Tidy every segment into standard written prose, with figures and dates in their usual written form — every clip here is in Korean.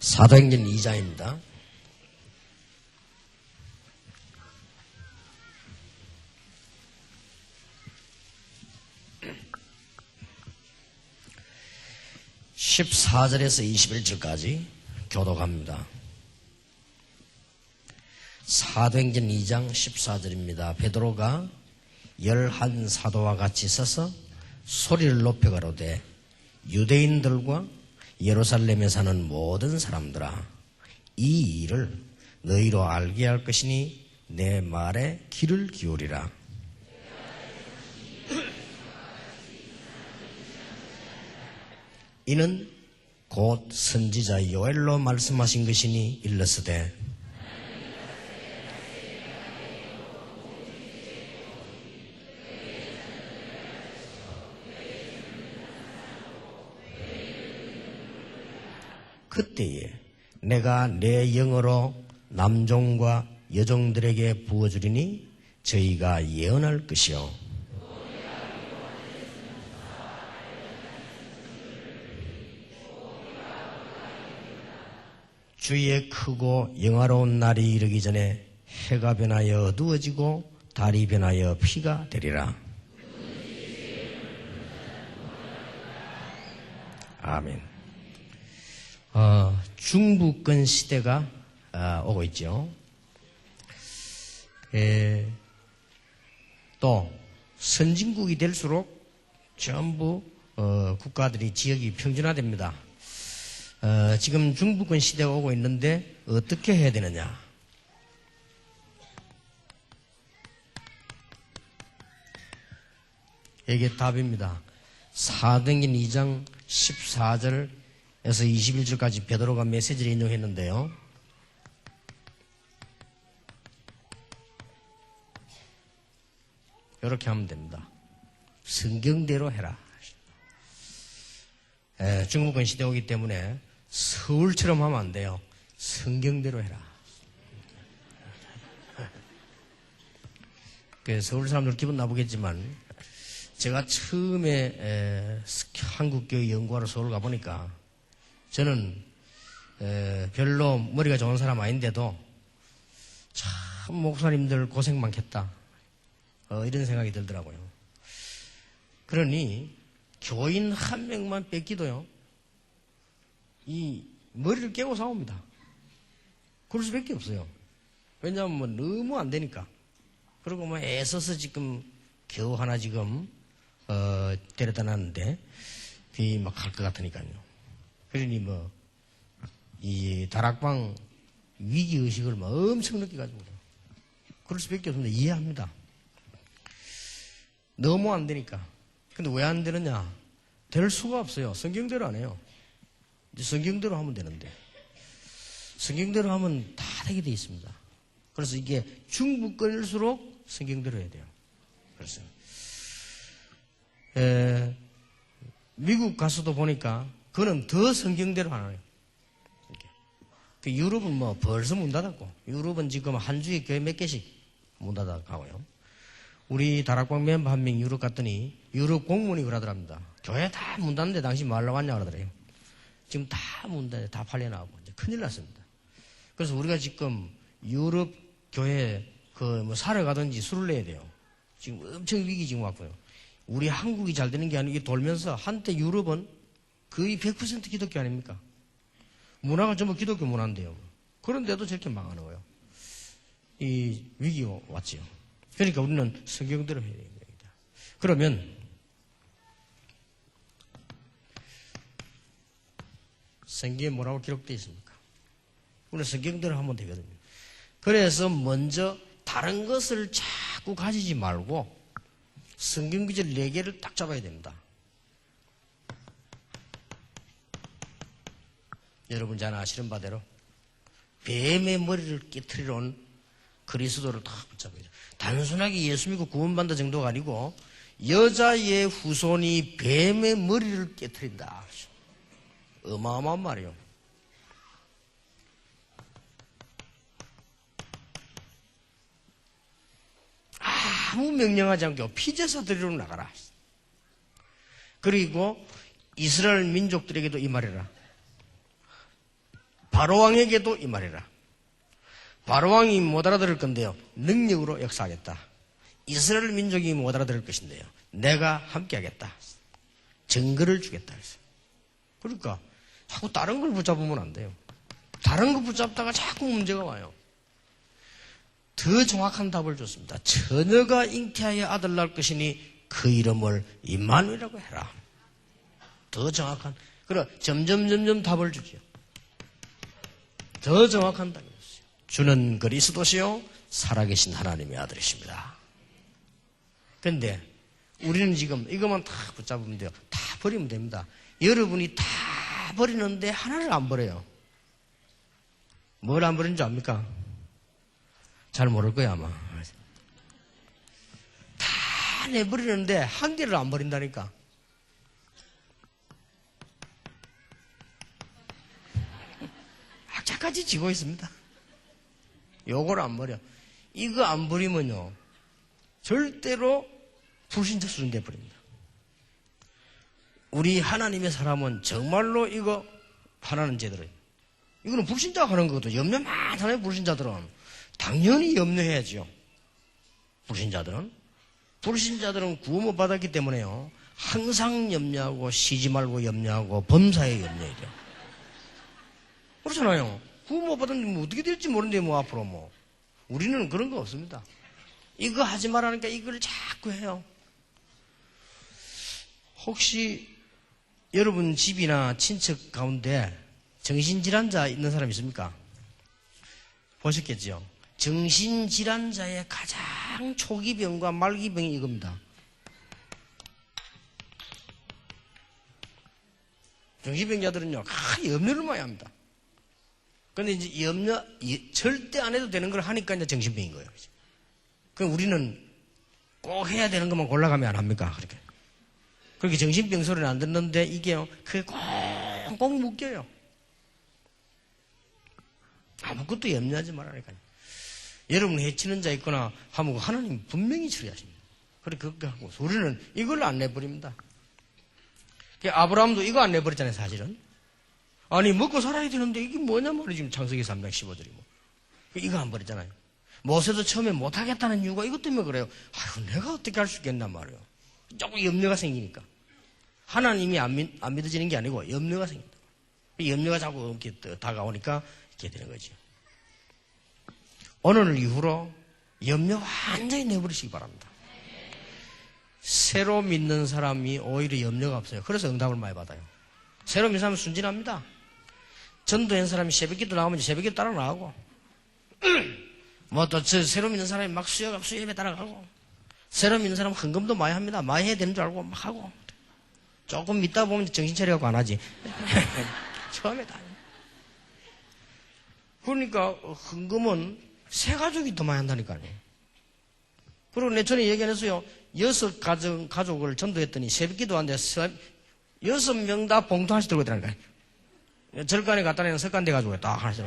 사도행전 2장입니다. (14절에서) (21절까지) 교독합니다. 사도행전 2장 14절입니다. 베드로가 11사도와 같이 서서 소리를 높여 가로되 유대인들과 예루살렘에 사는 모든 사람들아, 이 일을 너희로 알게 할 것이니 내 말에 귀를 기울이라. 이는 곧 선지자 요엘로 말씀하신 것이니 일렀으되 그때에 내가 내 영으로 남종과 여종들에게 부어주리니 저희가 예언할 것이요 주의 크고 영화로운 날이 이르기 전에 해가 변하여 어두워지고 달이 변하여 피가 되리라. 아멘. 중부권 시대가 오고 있죠. 또 선진국이 될수록 전부 국가들이 지역이 평준화됩니다. 지금 중부권 시대가 오고 있는데 어떻게 해야 되느냐? 이게 답입니다. 사도행전 2장 14절에서 21절까지 베드로가 메시지를 인용했는데요. 이렇게 하면 됩니다. 성경대로 해라. 중부권 시대 오기 때문에 서울처럼 하면 안 돼요. 성경대로 해라. 서울 사람들 기분 나쁘겠지만 제가 처음에 한국교회 연구하러 서울 가보니까 저는 별로 머리가 좋은 사람 아닌데도 참 목사님들 고생 많겠다 이런 생각이 들더라고요. 그러니 교인 한 명만 뺏기도요 이 머리를 깨고 싸웁니다. 그럴 수밖에 없어요. 왜냐하면 뭐 너무 안 되니까. 그리고 뭐 애써서 지금 겨우 하나 지금 데려다 놨는데 그게 막 갈 것 같으니까요. 그러니 뭐 이 다락방 위기 의식을 막 엄청 느끼 가지고 그럴 수밖에 없는데 이해합니다. 너무 안 되니까. 근데 왜 안 되느냐? 될 수가 없어요. 성경대로 안 해요. 이제 성경대로 하면 되는데 성경대로 하면 다 되게 돼 있습니다. 그래서 이게 중부권일수록 성경대로 해야 돼요. 그래서 미국 가서도 보니까 그는 더 성경대로 안 해요. 그 유럽은 뭐 벌써 문 닫았고, 유럽은 지금 한 주에 교회 몇 개씩 문 닫아가고요. 우리 다락방 멤버 한 명 유럽 갔더니 유럽 공무원이 그러더랍니다. 교회 다 문 닫는데 당신 뭐 하려고 왔냐 그러더래요. 지금 다 문 닫아 다 팔려나가고 이제 큰일 났습니다. 그래서 우리가 지금 유럽 교회 그 뭐 사러 가든지 술을 내야 돼요. 지금 엄청 위기 지금 왔고요. 우리 한국이 잘 되는 게 아니고 돌면서 한때 유럽은 거의 100% 기독교 아닙니까? 문화가 전부 기독교 문화인데요. 그런데도 저렇게 망하는 거예요. 이 위기가 왔지요. 그러니까 우리는 성경대로 해야 됩니다. 그러면 성경에 뭐라고 기록되어 있습니까? 우리는 성경대로 하면 되거든요. 그래서 먼저 다른 것을 자꾸 가지지 말고 성경 구절 4개를 딱 잡아야 됩니다. 여러분 잘 아시는 바대로 뱀의 머리를 깨트리러 온 그리스도를 딱 붙잡아야 돼요. 단순하게 예수 믿고 구원받는 정도가 아니고 여자의 후손이 뱀의 머리를 깨트린다. 어마어마한 말이에요. 아무 명령하지 않고 피제사 드리러 나가라. 그리고 이스라엘 민족들에게도 이 말해라. 바로왕에게도 이 말이라. 바로왕이 못 알아들을 건데요. 능력으로 역사하겠다. 이스라엘 민족이 못 알아들을 것인데요. 내가 함께하겠다. 증거를 주겠다. 그랬어요. 그러니까 자꾸 다른 걸 붙잡으면 안 돼요. 다른 거 붙잡다가 자꾸 문제가 와요. 더 정확한 답을 줬습니다. 처녀가 잉태하여 아들 낳을 것이니 그 이름을 임마누엘이라고 해라. 더 정확한, 그래 점점 답을 주죠. 더 정확한 답을 줬어요. 주는 그리스도시요 살아계신 하나님의 아들이십니다. 그런데 우리는 지금 이것만 다 붙잡으면 돼요. 다 버리면 됩니다. 여러분이 다 버리는데 하나를 안 버려요. 뭘 안 버리는 줄 압니까? 잘 모를 거야 아마. 다 내버리는데 한 개를 안 버린다니까. 악착같이 지고 있습니다. 요걸 안 버려. 이거 안 버리면요 절대로 불신자 수준 돼버립니다. 우리 하나님의 사람은 정말로 이거 하나는 제대로. 이거는 불신자가 하는 거거든. 염려 많잖아요. 불신자들은 당연히 염려해야죠. 불신자들은 구원 못 받았기 때문에요 항상 염려하고 쉬지 말고 염려하고 범사에 염려해야 돼요. 그렇잖아요. 구원 못 받았는데 뭐 어떻게 될지 모르는데 뭐 앞으로 뭐. 우리는 그런 거 없습니다. 이거 하지 말라니까 이걸 자꾸 해요. 혹시 여러분 집이나 친척 가운데 정신질환자 있는 사람 있습니까? 보셨겠죠? 정신질환자의 가장 초기병과 말기병이 이겁니다. 정신병자들은요, 염려를 많이 합니다. 근데 이제 염려, 절대 안 해도 되는 걸 하니까 이제 정신병인 거예요. 그럼 우리는 꼭 해야 되는 것만 골라가면 안 합니까? 그렇게 정신병 소리는 안 듣는데 이게요, 그게 꽁꽁 묶여요. 아무것도 염려하지 말라니까요. 여러분 해치는 자 있거나 하면 하나님 분명히 처리하십니다. 그렇게 하고 우리는 이걸 안 내버립니다. 아브라함도 이거 안 내버렸잖아요, 사실은. 아니 먹고 살아야 되는데 이게 뭐냐 말이지. 창세기 3장 15절이 뭐. 이거 안 버렸잖아요. 모세도 처음에 못하겠다는 이유가 이것 때문에 그래요. 아유 내가 어떻게 할 수 있겠나 말이에요. 조금 염려가 생기니까. 하나님이 안 믿어지는 게 아니고 염려가 생긴다. 염려가 자꾸 이렇게 다가오니까 이렇게 되는 거죠. 오늘 이후로 염려 완전히 내버리시기 바랍니다. 새로 믿는 사람이 오히려 염려가 없어요. 그래서 응답을 많이 받아요. 새로 믿는 사람은 순진합니다. 전도한 사람이 새벽기도 나오면 새벽기도 따라 나가고 뭐 또 새로 믿는 사람이 막 수협에 따라가고 새로 믿는 사람은 헌금도 많이 합니다. 많이 해야 되는 줄 알고 막 하고 조금 믿다 보면 정신 차려갖고 안 하지. 처음에 다. 그러니까 헌금은 세 가족이 더 많이 한다니까요. 그리고 내 전에 얘기 안 했어요. 6 가족을 전도했더니 새벽기도 하는데 6명 다 봉투 하나씩 들고 있다니까요. 절간에 갖다 내는 석간대 가지고 딱 하나씩.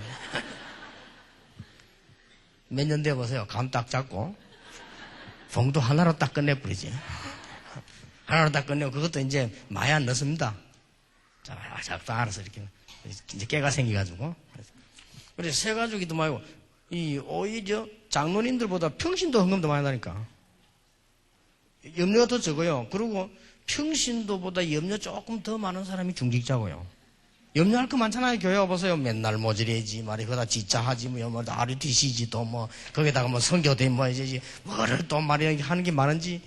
몇 년 돼보세요. 감 딱 잡고 봉투 하나로 딱 끝내버리지. 하나로 딱 끝내고 그것도 이제 많이 안 넣습니다. 자, 알아서 이렇게 이제 깨가 생겨가지고. 그래서 세 가족이 더 많고 오히려 장로님들보다 평신도 헌금도 많이 하니까 염려가 더 적어요. 그리고 평신도보다 염려 조금 더 많은 사람이 중직자고요. 염려할 거 많잖아요. 교회 와보세요. 맨날 모질해지 말이 거다 지자하지 뭐 RUTC지 또 뭐 거기다가 뭐 선교대 뭐 이제 뭐를 또 말이 하는 게 많은지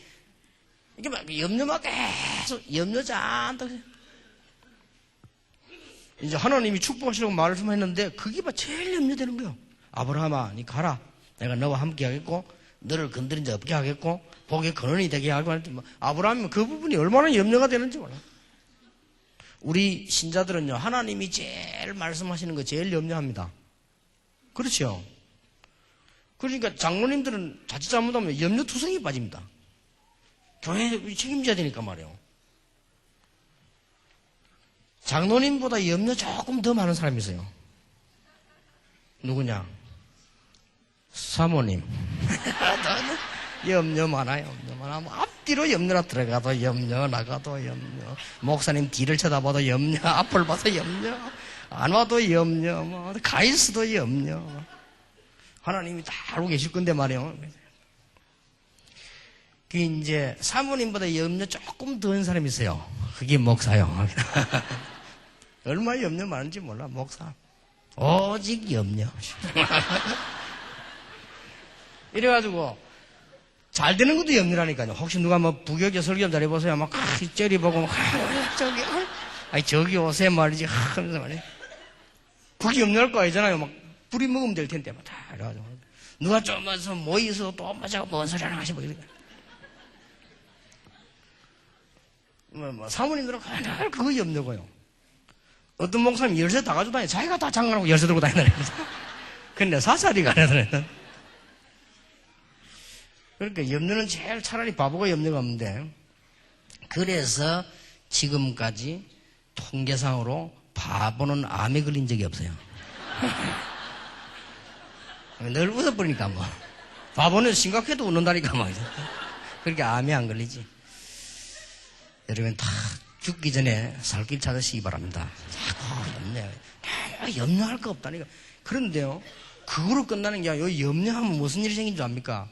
이게 막 염려만 계속 염려 잔뜩. 이제 하나님이 축복하시라고 말씀했는데 그게 막 제일 염려되는 거예요. 아브라함아, 니 가라. 내가 너와 함께 하겠고 너를 건드린 자 없게 하겠고 복의 근원이 되게 하고 하는데 뭐 아브라함은 그 부분이 얼마나 염려가 되는지 몰라. 우리 신자들은요 하나님이 제일 말씀하시는 거 제일 염려합니다. 그렇죠? 그러니까 장로님들은 자칫 잘못하면 염려투성이 빠집니다. 교회 책임져야 되니까 말이에요. 장로님보다 염려 조금 더 많은 사람이 있어요. 누구냐? 사모님. 염려 많아요. 염려 많아. 뭐 앞뒤로 염려나 들어가도 염려, 나가도 염려. 목사님 뒤를 쳐다봐도 염려, 앞을 봐서 염려. 안 와도 염려, 뭐, 가 있어도 염려. 하나님이 다 알고 계실 건데 말이에요. 그 이제 사모님보다 염려 조금 더한 사람이 있어요. 그게 목사요. 얼마나 염려 많은지 몰라, 목사. 오직 염려. 이래가지고, 잘 되는 것도 염려라니까요. 혹시 누가 뭐 부교재 설교 좀 잘해보세요. 막, 째려보고, 막, 저기, 아니, 저기 오세요 말이지. 하면서 말이야. 그게 염려할 거 아니잖아요. 막, 뿌리 먹으면 될 텐데, 막, 다, 이래가지고. 누가 좀 와서 모이서 또 맞아, 뭔 소리 하나 하시고, 이러니까. 사모님들은 그날 그거 염려고요. 어떤 목사님 열쇠 다 가지고 다니, 자기가 다 장가하고 열쇠 들고 다닌다. 근데 사찰이가 아니더래. 그러니까 염려는 제일 차라리 바보가 염려가 없는데, 그래서 지금까지 통계상으로 바보는 암에 걸린 적이 없어요. 늘 웃어버리니까 뭐. 바보는 심각해도 웃는다니까 뭐. 그러니까 암에 안 걸리지. 여러분 다 죽기 전에 살길 찾으시기 바랍니다. 자꾸 염려할 거 없다니까. 그런데요, 그거로 끝나는 게 아니라 염려하면 무슨 일이 생긴 줄 압니까?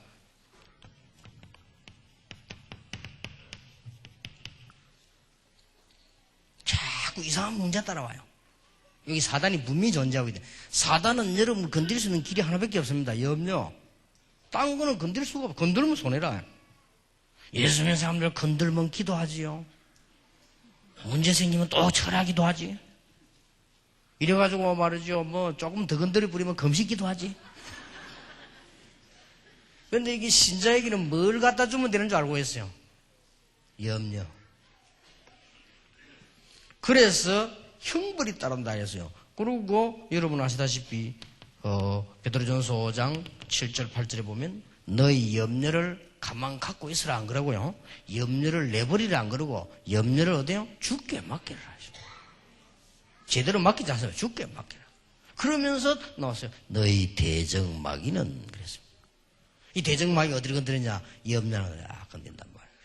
자꾸 이상한 문제 따라와요. 여기 사단이 분명히 존재하고 있대. 사단은 여러분을 건드릴 수 있는 길이 하나밖에 없습니다. 염려. 딴 거는 건드릴 수가 없어. 건들면 손해라. 예수 믿는 사람들 건들면 기도하지요. 문제 생기면 또 철하기도 하지. 이래가지고 말이죠. 뭐 조금 더 건드려 버리면 금식기도 하지. 그런데 이게 신자에게는 뭘 갖다 주면 되는 줄 알고 있어요. 염려. 그래서 형벌이 따른다 했어요. 그리고 여러분 아시다시피 베드로전서 5장 7절 8절에 보면 너희 염려를 가만 갖고 있으라 안 그러고요. 염려를 내버리라 안 그러고 염려를 어디요? 주께 맡기라 하시고. 제대로 맡기지 않아요. 주께 맡기라. 그러면서 나왔어요. 너희 대적마귀는 그랬습니다. 이 대적마귀 어디를 건드리냐? 염려를 건든단 말이에요.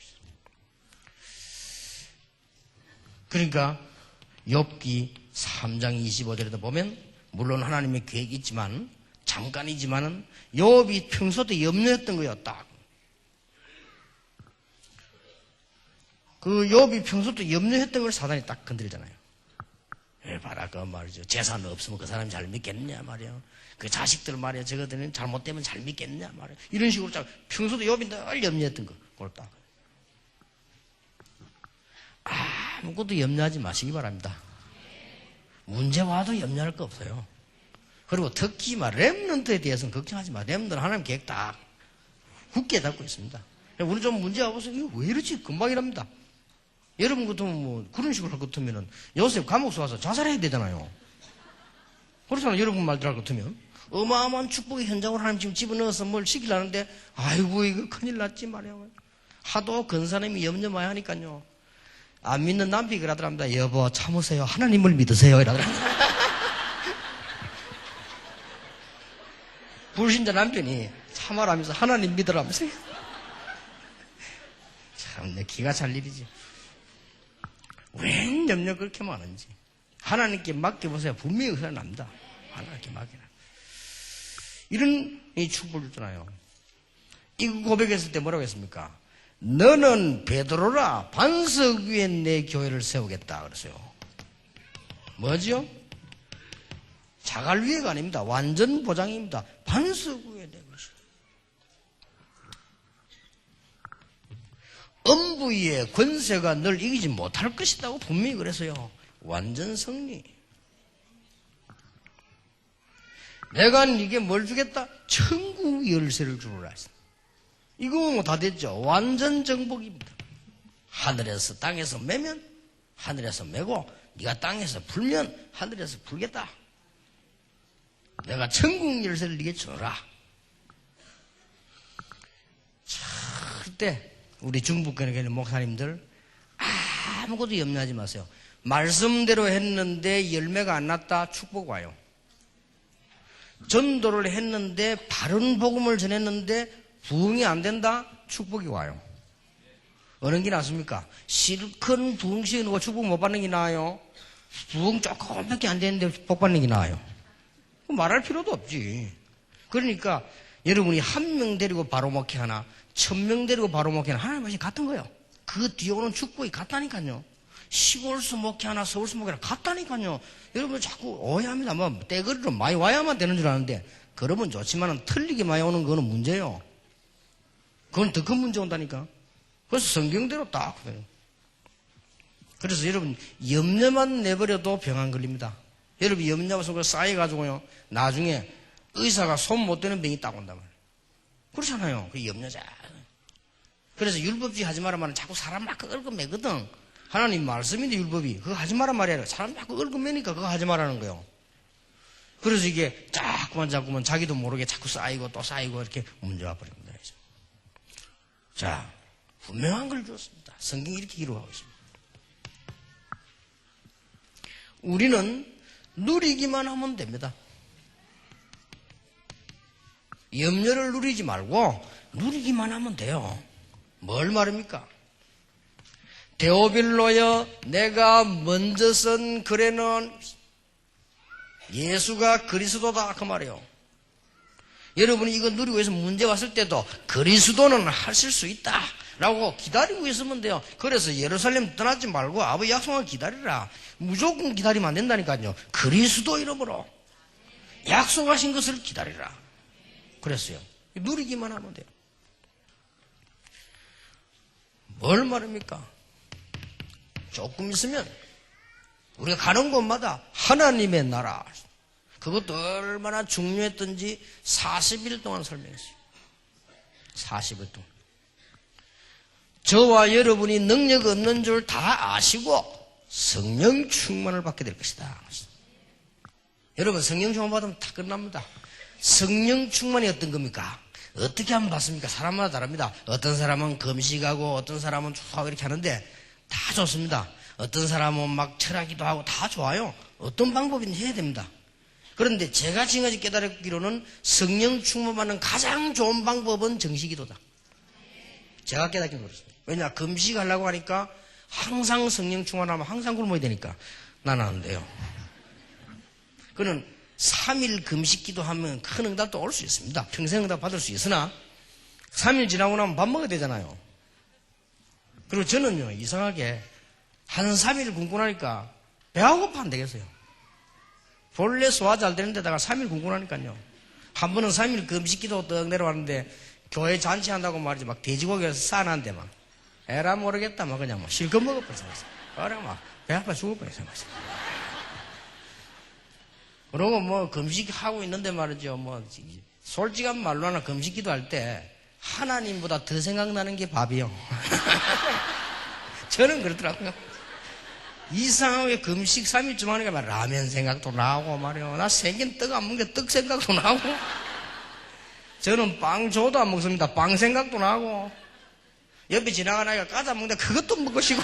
그러니까 욥기 3장 25절에도 보면 물론 하나님의 계획이 있지만 잠깐이지만은 욥이 평소때 염려했던 거예요. 딱. 그 욥이 평소때 염려했던 걸 사단이 딱 건드리잖아요. 봐라 그 말이죠. 재산 없으면 그 사람이 잘 믿겠느냐 말이야. 그 자식들 말이야. 저거들은 잘못되면 잘 믿겠느냐 말이야. 이런 식으로 딱 평소때 욥이 늘 염려했던 거. 그걸 딱. 아무것도 염려하지 마시기 바랍니다. 문제 와도 염려할 거 없어요. 그리고 특히 렘넌트에 대해서는 걱정하지 마. 렘넌트는 하나님 계획 딱 굳게 잡고 있습니다. 우리 좀 문제 와보세요. 이거 왜 이러지? 금방이랍니다. 여러분 같으면 뭐 그런 식으로 할 것 같으면 요셉 감옥서 와서 자살해야 되잖아요. 그렇잖아요. 여러분 말들 할 것 같으면 어마어마한 축복의 현장으로 하나님 지금 집어넣어서 뭘 시키려는데 아이고 이거 큰일 났지 말이야. 하도 근사님이 염려 많이 하니까요. 안 믿는 남편이 그러더랍니다. 여보 참으세요. 하나님을 믿으세요. 이러더랍니다. 불신자 남편이 참아라면서 하나님 믿으라면서. 참 내 기가 찰 일이지. 웬 염려 그렇게 많은지. 하나님께 맡겨보세요. 분명히 그사 납니다. 하나님께 맡겨라. 이런 이 축복을 줬잖아요. 이거 고백했을 때 뭐라고 했습니까? 너는 베드로라 반석 위에 내 교회를 세우겠다 그랬어요. 뭐죠? 자갈 위에가 아닙니다. 완전 보장입니다. 반석 위에 내 것이다. 음부의 권세가 널 이기지 못할 것이라고 분명히 그랬어요. 완전 승리. 내가 네게 뭘 주겠다? 천국 열쇠를 주라 했습니다. 이거 뭐 다 됐죠. 완전 정복입니다. 하늘에서 땅에서 매면 하늘에서 매고 네가 땅에서 불면 하늘에서 불겠다. 내가 천국 열쇠를 네게 주노라. 절대 우리 중북교회 있는 목사님들 아무것도 염려하지 마세요. 말씀대로 했는데 열매가 안 났다. 축복 와요. 전도를 했는데 바른 복음을 전했는데 부흥이 안 된다? 축복이 와요. 어느 게 낫습니까? 실컷 부흥시키는 거 축복 못 받는 게 나아요? 부흥 조금밖에 안 되는데 복받는 게 나아요. 말할 필요도 없지. 그러니까 여러분이 한 명 데리고 바로 목회하나 1000명 데리고 바로 목회하나 하나님 말씀이 같은 거예요. 그 뒤에 오는 축복이 같다니까요. 시골서 목회하나 서울서 목회하나 같다니까요. 여러분 자꾸 오해합니다. 뭐 떼거리로 많이 와야만 되는 줄 아는데 그러면 좋지만 틀리게 많이 오는 거는 문제예요. 그건 더 큰 문제 온다니까. 그래서 성경대로 딱 그래요. 그래서 여러분 염려만 내버려도 병 안 걸립니다. 여러분 염려가 속에 쌓여가지고요 나중에 의사가 손 못 대는 병이 딱 온단 말이에요. 그렇잖아요. 그 염려자. 그래서 율법주의 하지 말란 말은 자꾸 사람 막 얽어매거든. 하나님 말씀인데 율법이 그거 하지 말란 말이야. 사람 자꾸 얽어매니까 그거 하지 말라는 거예요. 그래서 이게 자꾸만 자기도 모르게 자꾸 쌓이고 또 쌓이고 이렇게 문제가 버립니다. 자, 분명한 걸 주었습니다. 성경이 이렇게 기록하고 있습니다. 우리는 누리기만 하면 됩니다. 염려를 누리지 말고 누리기만 하면 돼요. 뭘 말입니까? 데오빌로여 내가 먼저 쓴 글에는 예수가 그리스도다 그 말이에요. 여러분이 이거 누리고 해서 문제 왔을 때도 그리스도는 하실 수 있다 라고 기다리고 있으면 돼요. 그래서 예루살렘 떠나지 말고 아버지 약속을 기다리라. 무조건 기다리면 안 된다니까요. 그리스도 이름으로 약속하신 것을 기다리라 그랬어요. 누리기만 하면 돼요. 뭘 말합니까? 조금 있으면 우리가 가는 곳마다 하나님의 나라, 그것도 얼마나 중요했던지 40일 동안 설명했어요. 40일 동안. 저와 여러분이 능력 없는 줄 다 아시고 성령 충만을 받게 될 것이다. 여러분 성령 충만 받으면 다 끝납니다. 성령 충만이 어떤 겁니까? 어떻게 하면 받습니까? 사람마다 다릅니다. 어떤 사람은 금식하고 어떤 사람은 추하고 이렇게 하는데 다 좋습니다. 어떤 사람은 막 철학기도 하고 다 좋아요. 어떤 방법이든 해야 됩니다. 그런데 제가 지금까지 깨달았기로는 성령 충만받는 가장 좋은 방법은 정식기도다. 제가 깨닫기는 그렇습니다. 왜냐 금식하려고 하니까 항상 성령 충만하면 항상 굶어야 되니까 나는 안 돼요. 그는 3일 금식기도 하면 큰 응답도 올 수 있습니다. 평생 응답 받을 수 있으나 3일 지나고 나면 밥 먹어야 되잖아요. 그리고 저는요 이상하게 한 3일 굶고 나니까 배가 고파 안 되겠어요. 본래 소화 잘 되는 데다가 3일 굶고 나니까요. 한 번은 3일 금식기도 떡 내려왔는데 교회 잔치한다고 말이지 막 돼지고기에서 싸놨는데 막 에라 모르겠다 막 그냥 막 실컷 먹어버렸어요. 그래 막 배 아파 죽을 뻔했어요. 그러고 뭐 금식하고 있는데 말이죠. 뭐 솔직한 말로 하나 금식기도 할 때 하나님보다 더 생각나는 게 밥이요. 저는 그렇더라고요. 이상하게 금식 3일쯤 하니까 막 라면 생각도 나고 말이요. 나 생긴 떡 안 먹는 게 떡 생각도 나고. 저는 빵 줘도 안 먹습니다. 빵 생각도 나고. 옆에 지나가니까 과자 먹는데 그것도 먹고 싶고.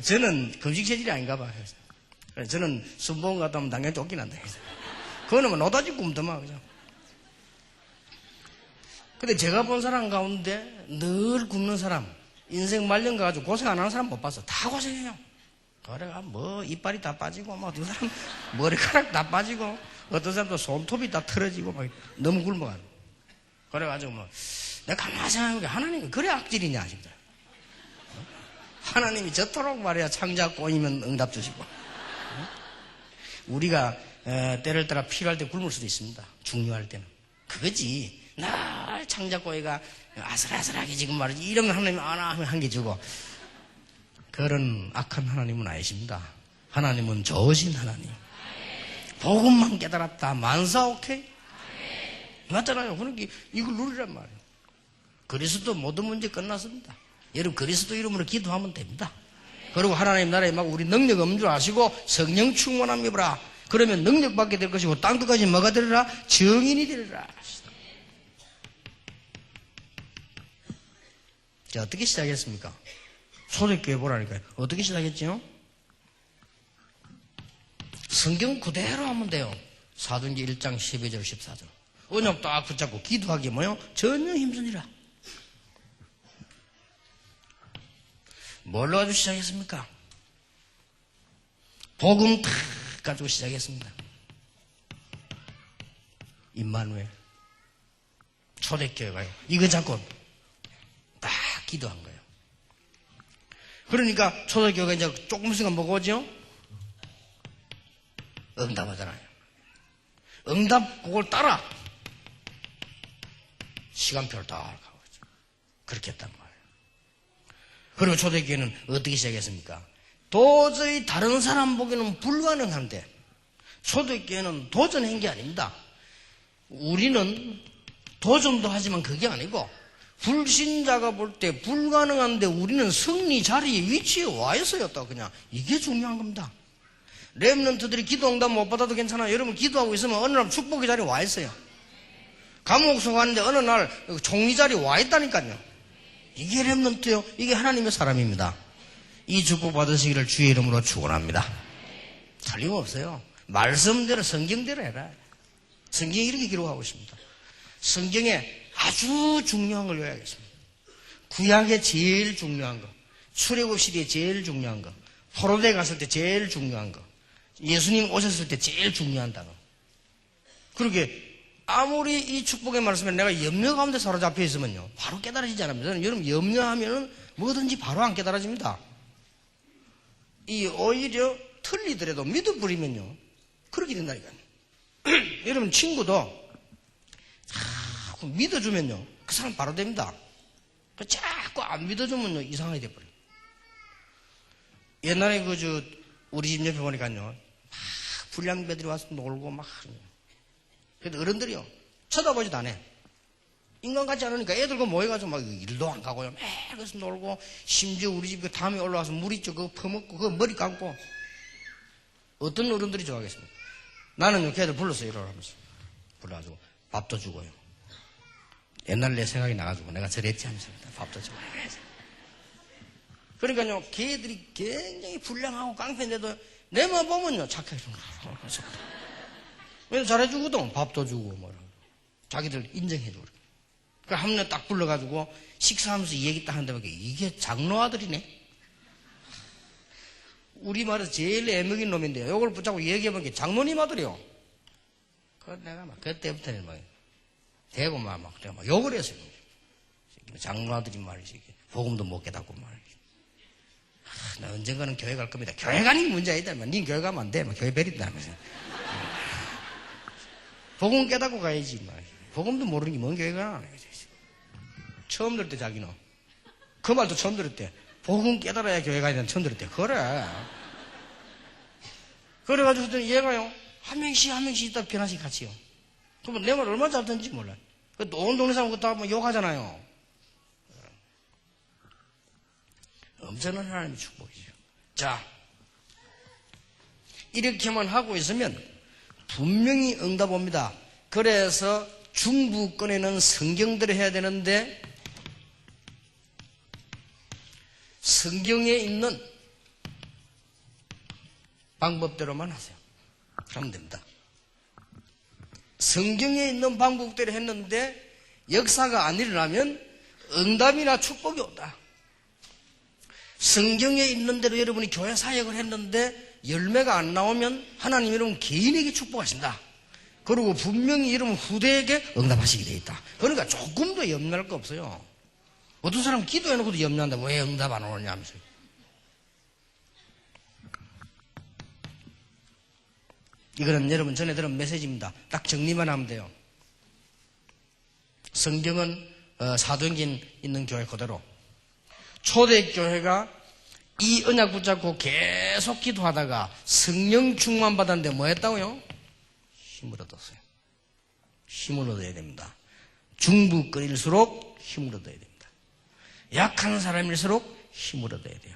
저는 금식 체질이 아닌가 봐요. 저는 순봉 갔다 오면 당연히 쫓기난다. 그거는 뭐 노다지 굶더만, 그죠? 근데 제가 본 사람 가운데 늘 굶는 사람, 인생 말년 가가지고 고생 안 하는 사람 못 봤어. 다 고생해요. 그래가 뭐 이빨이 다 빠지고, 뭐 어떤 사람 머리카락 다 빠지고, 어떤 사람도 손톱이 다 틀어지고, 막 너무 굶어가지고. 그래가지고 뭐, 내가 가만히 생각해보니까 하나님이 그래 악질이냐, 싶다. 하나님이 저토록 말이야 창자 꼬이면 응답 주시고. 우리가 때를 따라 필요할 때 굶을 수도 있습니다. 중요할 때는. 그거지. 날 창자 꼬이가 아슬아슬하게 지금 말이지 이러면 하나님이 아나 하면 한 개 주고. 그런 악한 하나님은 아니십니다. 하나님은 좋으신 하나님. 복음만 깨달았다. 만사 오케이? 맞잖아요. 그러니까 이걸 누리란 말이에요. 그리스도 모든 문제 끝났습니다. 여러분 그리스도 이름으로 기도하면 됩니다. 그리고 하나님 나라에 막 우리 능력 없는 줄 아시고 성령 충만함 입으라. 그러면 능력 받게 될 것이고 땅 끝까지 뭐가 되리라? 정인이 되리라. 자, 어떻게 시작했습니까? 초대교회 보라니까요. 어떻게 시작했지요? 성경 그대로 하면 돼요. 사도행전 1장 12절 14절. 언약 딱 붙잡고 기도하기 뭐요? 전혀 힘쓰니라. 뭘로 가지고 시작했습니까? 복음 탁 가지고 시작했습니다. 임마누엘 초대교회가요. 이거 잡고 딱 기도한 거예요. 그러니까 초대교회가 이제 조금 있으면 뭐가 오죠? 응답하잖아요. 응답 그걸 따라 시간표를 딱 가고 있죠. 그렇게 했단 말이에요. 그리고 초대교회는 어떻게 시작했습니까? 도저히 다른 사람 보기에는 불가능한데 초대교회는 도전한 게 아닙니다. 우리는 도전도 하지만 그게 아니고 불신자가 볼 때 불가능한데 우리는 승리 자리에 위치에 와 있어였다. 그냥 이게 중요한 겁니다. 렘넌트들이 기도 응답 못 받아도 괜찮아요. 여러분 기도하고 있으면 어느 날 축복의 자리에 와 있어요. 감옥소 가는데 어느 날 총리 자리에 와 있다니까요. 이게 렘넌트요. 이게 하나님의 사람입니다. 이 축복 받으시기를 주의 이름으로 축원합니다. 틀림없어요. 말씀대로 성경대로 해라. 성경이 이렇게 기록하고 있습니다. 성경에 아주 중요한 걸 외워야겠습니다. 구약에 제일 중요한 거, 출애굽 시대에 제일 중요한 거, 포로대 갔을 때 제일 중요한 거, 예수님 오셨을 때 제일 중요한 단어. 그렇게 아무리 이 축복의 말씀에 내가 염려 가운데 사로잡혀 있으면요 바로 깨달아지지 않습니다. 여러분 염려하면 뭐든지 바로 안 깨달아집니다. 이 오히려 틀리더라도 믿어버리면요 그렇게 된다니까요. 여러분 친구도 자꾸 믿어주면요 그 사람 바로 됩니다. 자꾸 안 믿어주면요 이상하게 돼버려요. 옛날에 우리 집 옆에 보니까요 막 불량배들이 와서 놀고 막 그래도 어른들이요 쳐다보지도 않아. 인간 같지 않으니까 애들과 모여가지고 막 일도 안 가고요 막 그래서 놀고 심지어 우리 집 담에 올라와서 물 있죠 그거 퍼먹고 그거 머리 감고. 어떤 어른들이 좋아하겠습니까? 나는요 걔들 불렀어요. 이러면서 불러가지고 밥도 주고요. 옛날 내 생각이 나가지고 내가 저랬지 하면서 밥도 주고 그러니까요 걔들이 굉장히 불량하고 깡패인데도 내만 보면요 착하게 좀 그래서 잘해주거든. 밥도 주고 뭐 자기들 인정해주고. 그 한 명 딱 불러가지고 식사하면서 이 얘기 딱 한다면 이게 장로 아들이네. 우리말에서 제일 애먹인 놈인데요. 이걸 붙잡고 얘기해보니까 장로님 아들이요. 그 내가 막 그때부터는 막 대고 막 내가 막 욕을 했어요. 장로 아들이 말이지. 복음도 못 깨닫고 말이지. 나 언젠가는 교회 갈 겁니다. 교회 가는 게 문제 아니다. 니 교회 가면 안 돼. 막 교회 베린다면서. 복음 깨닫고 가야지. 복음도 모르는 게 뭔 교회가. 처음 들을 때 자기는. 그 말도 처음 들을 때. 복음 깨달아야 교회 가야 된다 처음 들을 때. 그래. 그래가지고 얘가요. 한 명씩 있다 변화씩 같이요. 그러면 내 말 얼마나 잘 듣는지 몰라요. 온 동네 사람 그거 다 욕하잖아요. 엄청난 하나님의 축복이죠. 자, 이렇게만 하고 있으면 분명히 응답 옵니다. 그래서 중부권에는 성경들을 해야 되는데 성경에 있는 방법대로만 하세요. 그러면 됩니다. 성경에 있는 방법대로 했는데 역사가 안 일어나면 응답이나 축복이 없다. 성경에 있는 대로 여러분이 교회 사역을 했는데 열매가 안 나오면 하나님 여러분 개인에게 축복하신다. 그리고 분명히 여러분 후대에게 응답하시게 돼 있다. 그러니까 조금도 염려할 거 없어요. 어떤 사람은 기도해놓고도 염려한다. 왜 응답 안 오느냐 하면서. 이거는 여러분 전에 들은 메시지입니다. 딱 정리만 하면 돼요. 성경은 사도행전 있는 교회 그대로. 초대교회가 이 언약 붙잡고 계속 기도하다가 성령 충만 받았는데 뭐 했다고요? 힘을 얻었어요. 힘을 얻어야 됩니다. 중부권일수록 힘을 얻어야 됩니다. 약한 사람일수록 힘을 얻어야 돼요.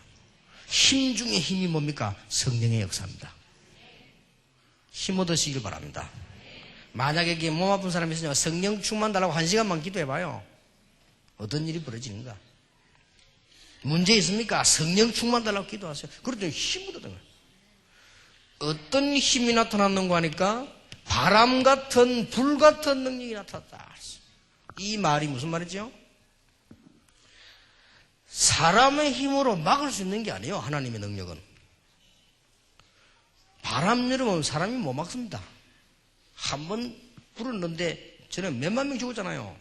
힘 중에 힘이 뭡니까? 성령의 역사입니다. 힘 얻으시길 바랍니다. 만약에 몸 아픈 사람이 있으면 성령 충만 달라고 1시간만 기도해봐요. 어떤 일이 벌어지는가? 문제 있습니까? 성령 충만 달라고 기도하세요. 그렇더니 힘을 얻는 거예요. 어떤 힘이 나타났는가 하니까 바람 같은 불 같은 능력이 나타났다. 이 말이 무슨 말이죠? 사람의 힘으로 막을 수 있는 게 아니에요. 하나님의 능력은. 바람 내려오면 사람이 못 막습니다. 한 번 불었는데 전에 몇만 명 죽었잖아요.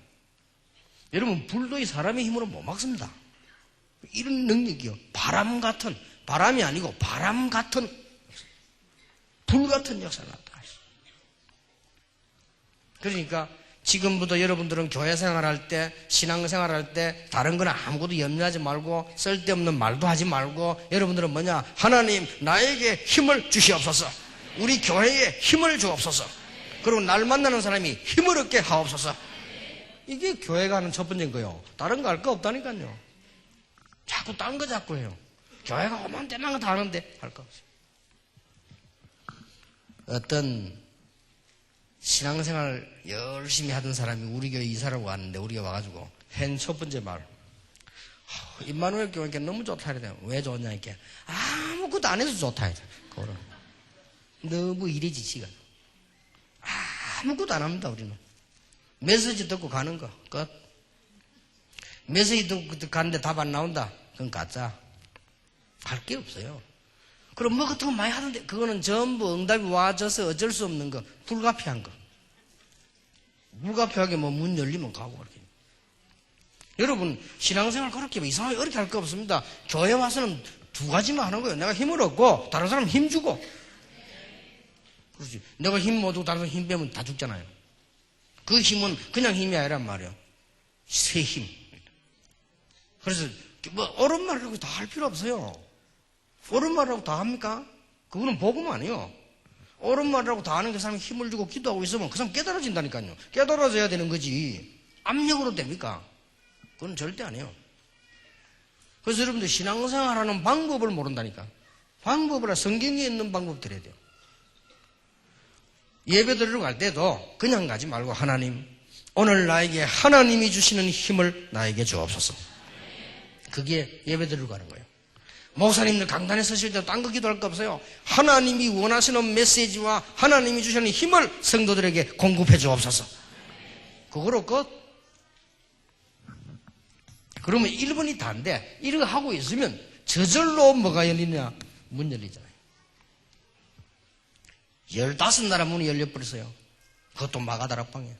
여러분, 불도 이 사람의 힘으로 못 막습니다. 이런 능력이요. 바람 같은, 바람이 아니고 바람 같은, 불 같은 역사가 나타났어요. 그러니까 지금부터 여러분들은 교회 생활할 때, 신앙 생활할 때 다른 건 아무것도 염려하지 말고 쓸데없는 말도 하지 말고 여러분들은 뭐냐? 하나님 나에게 힘을 주시옵소서. 우리 교회에 힘을 주옵소서. 그리고 날 만나는 사람이 힘을 얻게 하옵소서. 이게 교회가 하는 첫 번째인 거예요. 다른 거 할 거 없다니까요. 자꾸 딴 거 자꾸 해요. 교회가 오만 대만 거 다 하는데 할 거 없어요. 어떤 신앙생활 열심히 하던 사람이 우리 교회 이사라고 왔는데 우리 교회 와가지고 한 첫 번째 말, 임마누엘 교회니까 너무 좋다 이래. 왜 좋냐 이렇게 아무것도 안 해서 좋다 이래. 그거는 너무 일에 지치가. 아무것도 안 합니다 우리는. 메시지 듣고 가는 거 끝. 메시지 듣고 가는데 답 안 나온다. 그건 가짜. 할 게 없어요. 그럼 뭐 같은 거 많이 하던데 그거는 전부 응답이 와져서 어쩔 수 없는 거. 불가피한 거. 불가피하게 뭐 문 열리면 가고 그렇게. 여러분 신앙생활 그렇게 이상하게 어렵게 할 거 없습니다. 교회 와서는 두 가지만 하는 거예요. 내가 힘을 얻고 다른 사람 힘 주고. 그렇지. 내가 힘 못 주고 다른 사람 힘 빼면 다 죽잖아요. 그 힘은 그냥 힘이 아니란 말이에요. 새 힘. 그래서 뭐 옳은 말이라고 다 할 필요 없어요. 옳은 말이라고 다 합니까? 그거는 복음 아니에요. 옳은 말이라고 다 하는 그 사람이 힘을 주고 기도하고 있으면 그 사람 깨달아진다니까요. 깨달아져야 되는 거지. 압력으로 됩니까? 그건 절대 아니에요. 그래서 여러분들 신앙생활하는 방법을 모른다니까. 방법이라 성경에 있는 방법 들어야 돼요. 예배 드리러 갈 때도 그냥 가지 말고 하나님 오늘 나에게 하나님이 주시는 힘을 나에게 주옵소서. 그게 예배 드리러 가는 거예요. 목사님들 강단에 서실 때도 딴 거 기도할 거 없어요. 하나님이 원하시는 메시지와 하나님이 주시는 힘을 성도들에게 공급해 주옵소서. 그거로 끝. 그러면 1번이 다인데 이렇게 하고 있으면 저절로 뭐가 열리냐? 문 열리잖아요. 15나라 문이 열려버렸어요. 그것도 마가다락방이에요.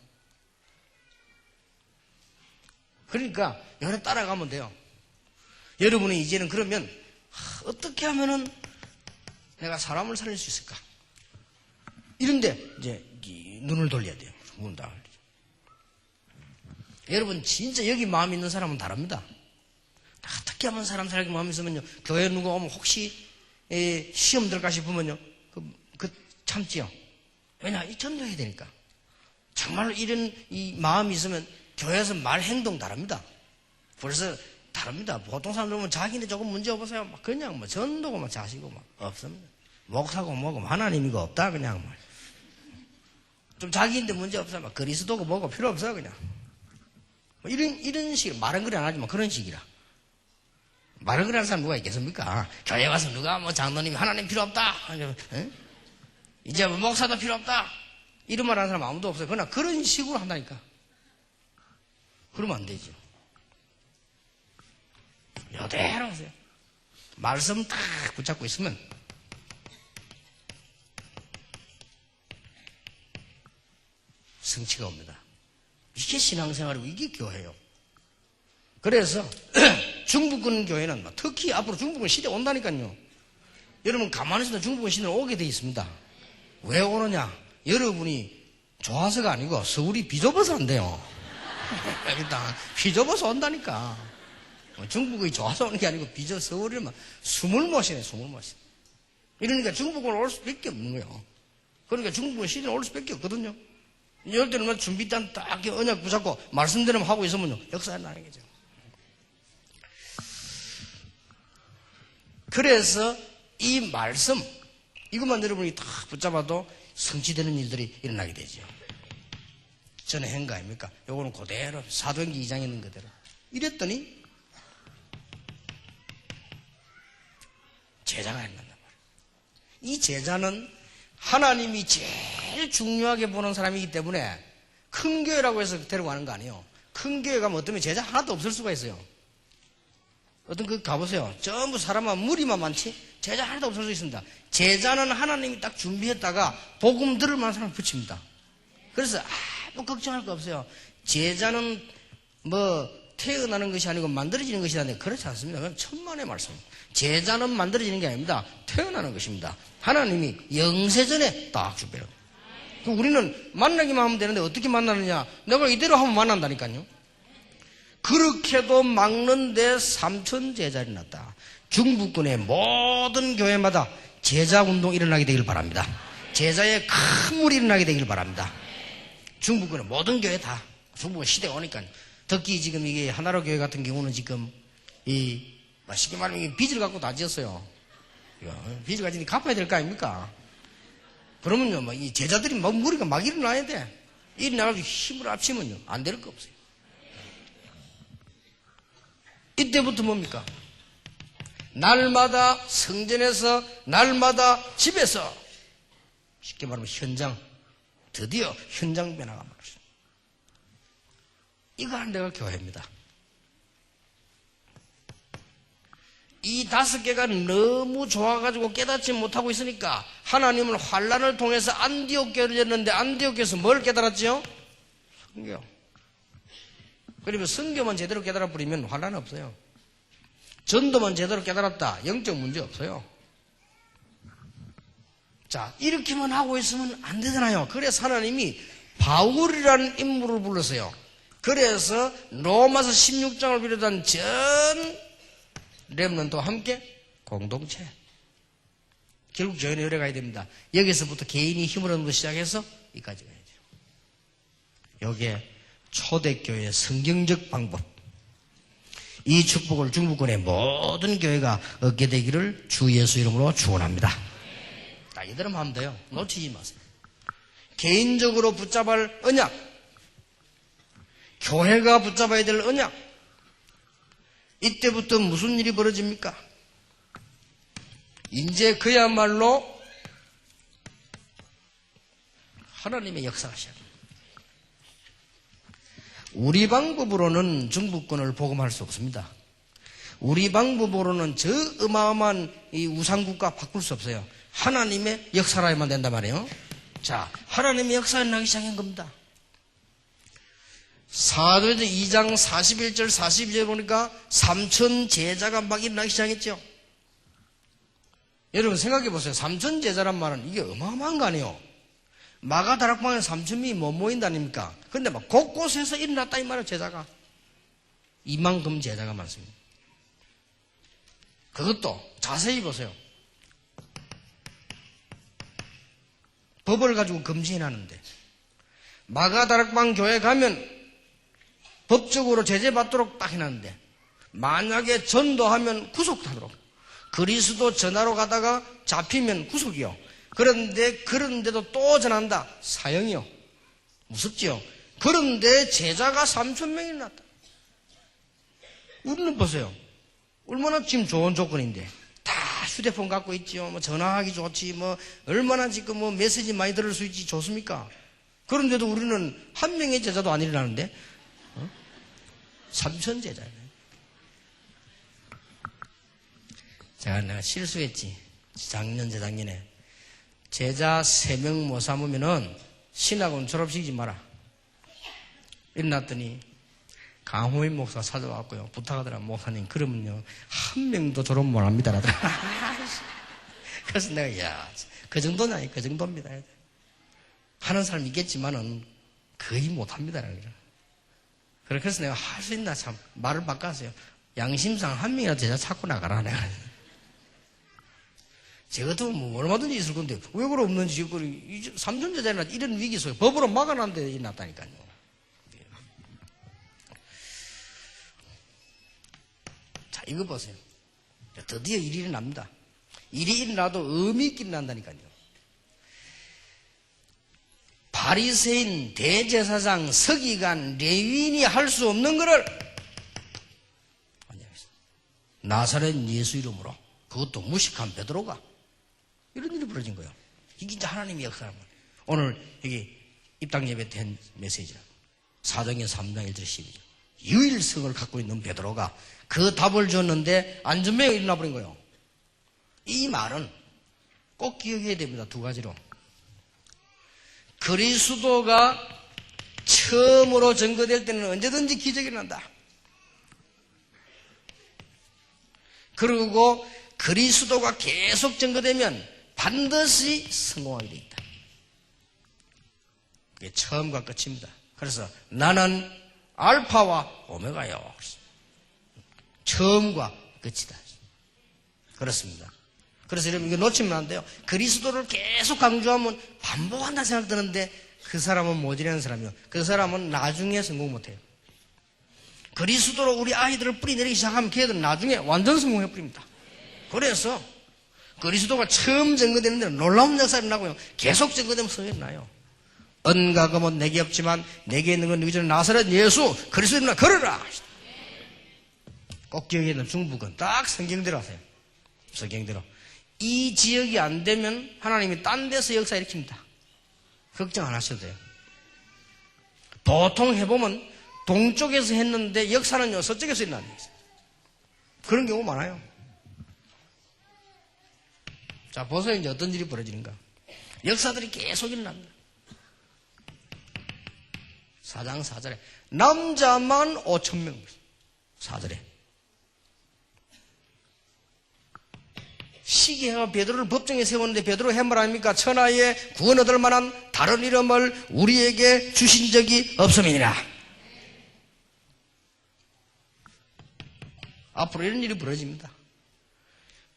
그러니까 여러 따라가면 돼요. 여러분이 이제는 그러면 어떻게 하면은 내가 사람을 살릴 수 있을까? 이런데 이제 눈을 돌려야 돼요. 눈을 다 돌리죠. 여러분 진짜 여기 마음 있는 사람은 다릅니다. 어떻게 하면 사람 살기 마음이 있으면요. 교회 누가 오면 혹시 시험 들까 싶으면요. 참지요. 왜냐? 이 전도해야 되니까. 정말로 이런 이 마음이 있으면 교회에서 말 행동 다릅니다. 벌써 다릅니다. 보통 사람들 보면 자기네 조금 문제 없어요. 막 그냥 뭐 전도고 막 자시고 막 없습니다. 목사고 뭐고 하나님이고 없다 그냥 뭐. 좀 자기인데 문제 없어요. 막 그리스도고 뭐고 필요 없어요 그냥. 뭐 이런 식 말은 그래 안 하지만 그런 식이라. 말은 그래 하는 사람 누가 있겠습니까? 교회 와서 누가 뭐 장로님이 하나님 필요 없다. 에? 이제 뭐 목사도 필요 없다. 이런 말 하는 사람 아무도 없어요. 그러나 그런 식으로 한다니까. 그러면 안 되죠. 이대로 하세요. 말씀 딱 붙잡고 있으면 성취가 옵니다. 이게 신앙생활이고 이게 교회예요. 그래서 중부권 교회는 특히 앞으로 중부권 시대 온다니까요. 여러분 가만히 있어도 중부권 시대는 오게 돼 있습니다. 왜 오느냐? 여러분이 좋아서가 아니고 서울이 비좁아서 안 돼요. 일단 비좁아서 온다니까. 중국이 좋아서 오는 게 아니고 서울이 숨을 못 쉬네. 숨을 못 쉬네. 이러니까 중국은 올 수밖에 없는 거예요. 그러니까 중국은 시대는 올 수밖에 없거든요. 이럴 때는 준비단 딱 언약 붙잡고 말씀대로 하고 있으면요 역사가 나는 거죠. 그래서 이 말씀 이것만 여러분이 딱 붙잡아도 성취되는 일들이 일어나게 되죠. 전에 한 거 아닙니까? 요거는 그대로 사도행전 2장에 있는 그대로 이랬더니 제자가 일어난단 말이에요. 이 제자는 하나님이 제일 중요하게 보는 사람이기 때문에 큰 교회라고 해서 데리고 가는 거 아니에요. 큰 교회 가면 어쩌면 제자 하나도 없을 수가 있어요. 어떤 그 가보세요. 전부 사람만 무리만 많지 제자 하나도 없을 수 있습니다. 제자는 하나님이 딱 준비했다가 복음 들을 만한 사람 붙입니다. 그래서 아무 걱정할 거 없어요. 제자는 뭐 태어나는 것이 아니고 만들어지는 것이라는데 그렇지 않습니다. 그건 천만의 말씀. 제자는 만들어지는 게 아닙니다. 태어나는 것입니다. 하나님이 영세전에 딱 준비해요. 우리는 만나기만 하면 되는데 어떻게 만나느냐? 내가 이대로 하면 만난다니까요. 그렇게도 막는데 3천 제자를 낳았다. 중부권의 모든 교회마다 제자 운동 일어나게 되길 바랍니다. 제자의 큰 물이 일어나게 되길 바랍니다. 중부권의 모든 교회 다. 중부권 시대가 오니까요. 특히 지금 이게 하나로 교회 같은 경우는 지금 쉽게 말하면 빚을 갖고 다 지었어요. 빚을 가지니 갚아야 될 거 아닙니까? 그러면요, 이 제자들이 무리가 막 일어나야 돼. 일어나가지고 힘을 합치면요, 안 될 거 없어요. 이때부터 뭡니까? 날마다 성전에서, 날마다 집에서, 쉽게 말하면 현장, 드디어 현장 변화가 말했어요. 이거 하는 데가 교회입니다. 이 5개가 너무 좋아가지고 깨닫지 못하고 있으니까 하나님은 환란을 통해서 안디옥 교회를 열었는데 안디옥에서 뭘 깨달았지요? 성경. 그러면 성경만 제대로 깨달아 버리면 환란 없어요. 전도만 제대로 깨달았다. 영적 문제 없어요. 자, 이렇게만 하고 있으면 안 되잖아요. 그래서 하나님이 바울이라는 인물을 불렀어요. 그래서 로마서 16장을 비롯한 전 렘넌트와 함께 공동체. 결국 교회는 열어 가야 됩니다. 여기서부터 개인이 힘을 얻는 것 시작해서 이까지 가야죠. 여기에 초대교회의 성경적 방법. 이 축복을 중부권의 모든 교회가 얻게 되기를 주 예수 이름으로 축원합니다. 자, 이대로 하면 돼요. 놓치지 마세요. 개인적으로 붙잡을 언약. 교회가 붙잡아야 될 언약. 이때부터 무슨 일이 벌어집니까? 이제 그야말로 하나님의 역사하셔야 됩니다. 우리 방법으로는 중부권을 복음할 수 없습니다. 우리 방법으로는 저 어마어마한 이 우상국가 바꿀 수 없어요. 하나님의 역사라야만 된단 말이에요. 자, 하나님의 역사가 나기 시작한 겁니다. 사도행전 2장 41절 42절 보니까 3천 제자가 막 일어나기 시작했죠. 여러분 생각해 보세요. 3천 제자란 말은 이게 어마어마한 거 아니에요. 마가다락방에 3천명이 못 모인다니까. 근데 막 곳곳에서 일어났다 이 말이에요. 제자가 이만큼 제자가 많습니다. 그것도 자세히 보세요. 법을 가지고 금지해놨는데 마가다락방 교회 가면 법적으로 제재받도록 딱 해놨는데 만약에 전도하면 구속하도록, 그리스도 전하러 가다가 잡히면 구속이요. 그런데도 또 전한다. 사형이요. 무섭지요. 그런데 제자가 3,000명이 났다. 우리는 보세요. 얼마나 지금 좋은 조건인데 다 휴대폰 갖고 있지요. 뭐 전화하기 좋지. 뭐 얼마나 지금 뭐 메시지 많이 들을 수 있지 좋습니까? 그런데도 우리는 한 명의 제자도 안 일어나는데 3천 제자예요. 내가 실수했지. 작년 재작년에 제자 3명 못 삼으면은 신학원 졸업시키지 마라. 일어났더니 강호인 목사가 찾아왔고요. 부탁하더라. 목사님 그러면요 한 명도 졸업 못합니다. 그래서 내가 그 정도냐? 그 정도입니다. 하는 사람 있겠지만은 거의 못합니다. 그래서 내가 할 수 있나 참 말을 바꿨어요. 양심상 한 명이라도 제자 찾고 나가라. 내가 제 같으면 뭐 얼마든지 있을 건데 왜 그래 없는지 3천 제자나 이런 위기 속에 법으로 막아놓은 데 났다니까요. 자, 이거 보세요. 드디어 일이 일어납니다. 일이 일어나도 의미 있게 일어난다니까요. 바리새인, 대제사장, 서기관, 레위인이 할 수 없는 것을 나사렛 예수 이름으로, 그것도 무식한 베드로가 이런 일이 벌어진 거예요. 이게 이제 하나님의 역사라는 거예요. 오늘 여기 입당 예배 된 메시지라. 사도행전 3장 1절 12절. 유일성을 갖고 있는 베드로가 그 답을 줬는데 안전병이 일어나 버린 거예요. 이 말은 꼭 기억해야 됩니다. 두 가지로. 그리스도가 처음으로 증거될 때는 언제든지 기적이 난다. 그리고 그리스도가 계속 증거되면 반드시 성공하게 돼 있다. 그게 처음과 끝입니다. 그래서 나는 알파와 오메가요. 처음과 끝이다. 그렇습니다. 그래서 여러분 이거 놓치면 안 돼요. 그리스도를 계속 강조하면 반복한다 생각 드는데 그 사람은 모질라는 사람이요. 그 사람은 나중에 성공 못해요. 그리스도로 우리 아이들을 뿌리내리기 시작하면 걔들은 나중에 완전 성공해버립니다. 그래서 그리스도가 처음 증거되는 데는 놀라운 역사가 일어나고요. 계속 증거되면 성공이 나요. 은과 금은 내게 없지만 내게 있는 건 너희 전에 나사렛 예수 그리스도나 걸어라. 꼭 기억해야 되는 중북은 딱 성경대로 하세요. 성경대로. 이 지역이 안 되면 하나님이 딴 데서 역사 일으킵니다. 걱정 안 하셔도 돼요. 보통 해보면 동쪽에서 했는데 역사는요 서쪽에서 일어나는 거예요. 그런 경우 많아요. 자 보세요. 이제 어떤 일이 벌어지는가. 역사들이 계속 일어납니다. 4장 4절에 남자만 5,000명 4절에 시기가 베드로를 법정에 세웠는데 베드로 해말 아닙니까? 천하에 구원 얻을 만한 다른 이름을 우리에게 주신 적이 없음이니라. 앞으로 이런 일이 벌어집니다.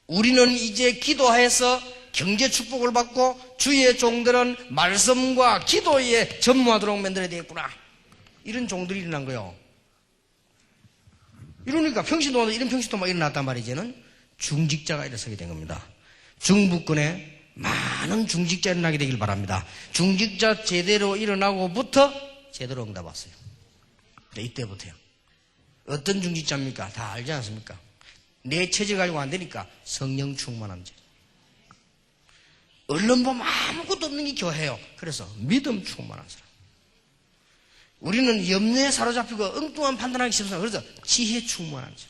우리는 이제 기도해서 경제 축복을 받고 주의 종들은 말씀과 기도에 전무하도록 만들어야 되겠구나. 이런 종들이 일어난 거예요. 이러니까 평신도마다 이런 평신도가 일어났단 말이지는 중직자가 일어서게 된 겁니다. 중부권에 많은 중직자 일어나게 되길 바랍니다. 중직자 제대로 일어나고부터 제대로 응답 왔어요. 네, 이때부터요. 어떤 중직자입니까? 다 알지 않습니까? 내 체질 가지고 안 되니까 성령 충만한 자. 언론 보면 아무것도 없는 게 교회예요. 그래서 믿음 충만한 사람. 우리는 염려에 사로잡히고 엉뚱한 판단하기 쉽습니다. 그래서 지혜 충만한 자.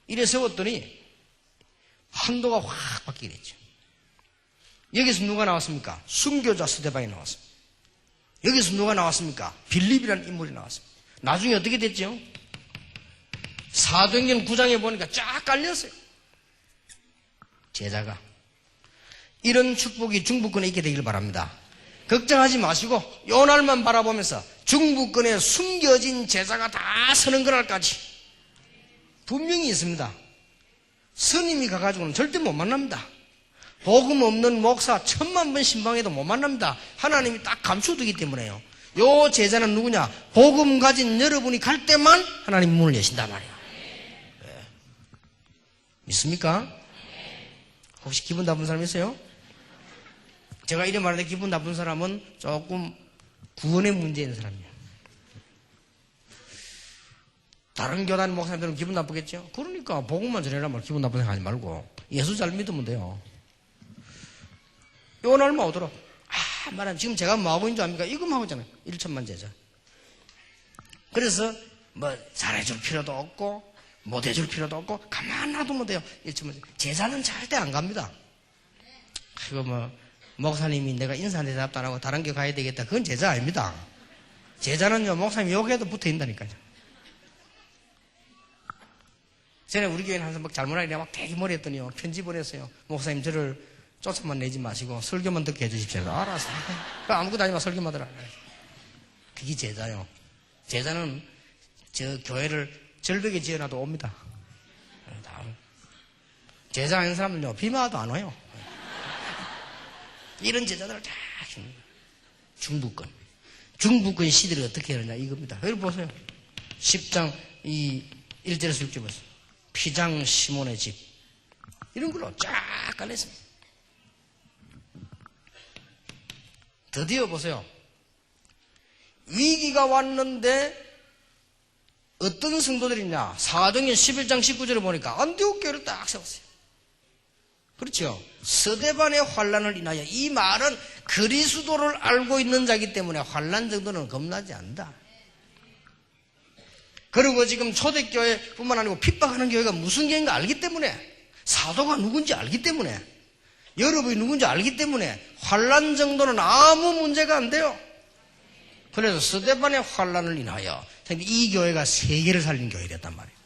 이래 세웠더니 한도가 확 바뀌게 됐죠. 여기서 누가 나왔습니까? 순교자 스데반이 나왔습니다. 여기서 누가 나왔습니까? 빌립이라는 인물이 나왔습니다. 나중에 어떻게 됐죠? 사도행전 9장에 보니까 쫙 깔렸어요. 제자가. 이런 축복이 중부권에 있게 되길 바랍니다. 걱정하지 마시고 요 날만 바라보면서 중부권에 숨겨진 제자가 다 서는 그날까지 분명히 있습니다. 스님이 가가지고는 절대 못 만납니다. 복음 없는 목사 10,000번 신방해도 못 만납니다. 하나님이 딱 감춰두기 때문에요. 요 제자는 누구냐? 복음 가진 여러분이 갈 때만 하나님 문을 여신단 말이에요. 네. 믿습니까? 혹시 기분 나쁜 사람 있어요? 제가 이래 말하는데 기분 나쁜 사람은 조금 구원의 문제 있는 사람이에요. 다른 교단 목사님들은 기분 나쁘겠죠? 그러니까 복음만 전해라 말 기분 나쁜 생각 하지 말고 예수 잘 믿으면 돼요. 이건 얼마 오도록 말하면 지금 제가 뭐하고 있는 줄 압니까? 이거만 하고 있잖아요. 1천만 제자. 그래서 뭐 잘해줄 필요도 없고 못해줄 필요도 없고 가만 놔두면 돼요. 1천만 제자. 제자는 절대 안 갑니다. 이거 뭐 목사님이 내가 인사 대답도 안 하고 다른 교 가야 되겠다. 그건 제자 아닙니다. 제자는요 목사님 욕해도 붙어있다니까요. 전에 우리 교회는 항상 막 잘못하게 내가 막 되게 머리 했더니요 편지 보냈어요. 목사님 저를 쫓아만 내지 마시고 설교만 듣게 해주십시오. 알았어. 아무것도 아니면 설교만 들어. 그게 제자요. 제자는 저 교회를 절벽에 지어놔도 옵니다. 제자 아닌 사람들은요 비마도 안 와요. 이런 제자들을 다 중부권. 중부권 시대를 어떻게 하느냐 이겁니다. 여기 보세요. 10장 이 1절에서 6절 보세요. 피장 시몬의 집. 이런 걸로 쫙 깔렸습니다. 드디어 보세요. 위기가 왔는데 어떤 성도들이냐. 사도행전 11장 19절을 보니까 안디옥 교회를 딱 세웠어요. 그렇죠. 스데반의 환란을 인하여. 이 말은 그리스도를 알고 있는 자이기 때문에 환란 정도는 겁나지 않는다. 그리고 지금 초대교회뿐만 아니고 핍박하는 교회가 무슨 교회인가 알기 때문에, 사도가 누군지 알기 때문에, 여러분이 누군지 알기 때문에 환난 정도는 아무 문제가 안 돼요. 그래서 스데반의 환난을 인하여 이 교회가 세계를 살린 교회가 됐단 말이에요.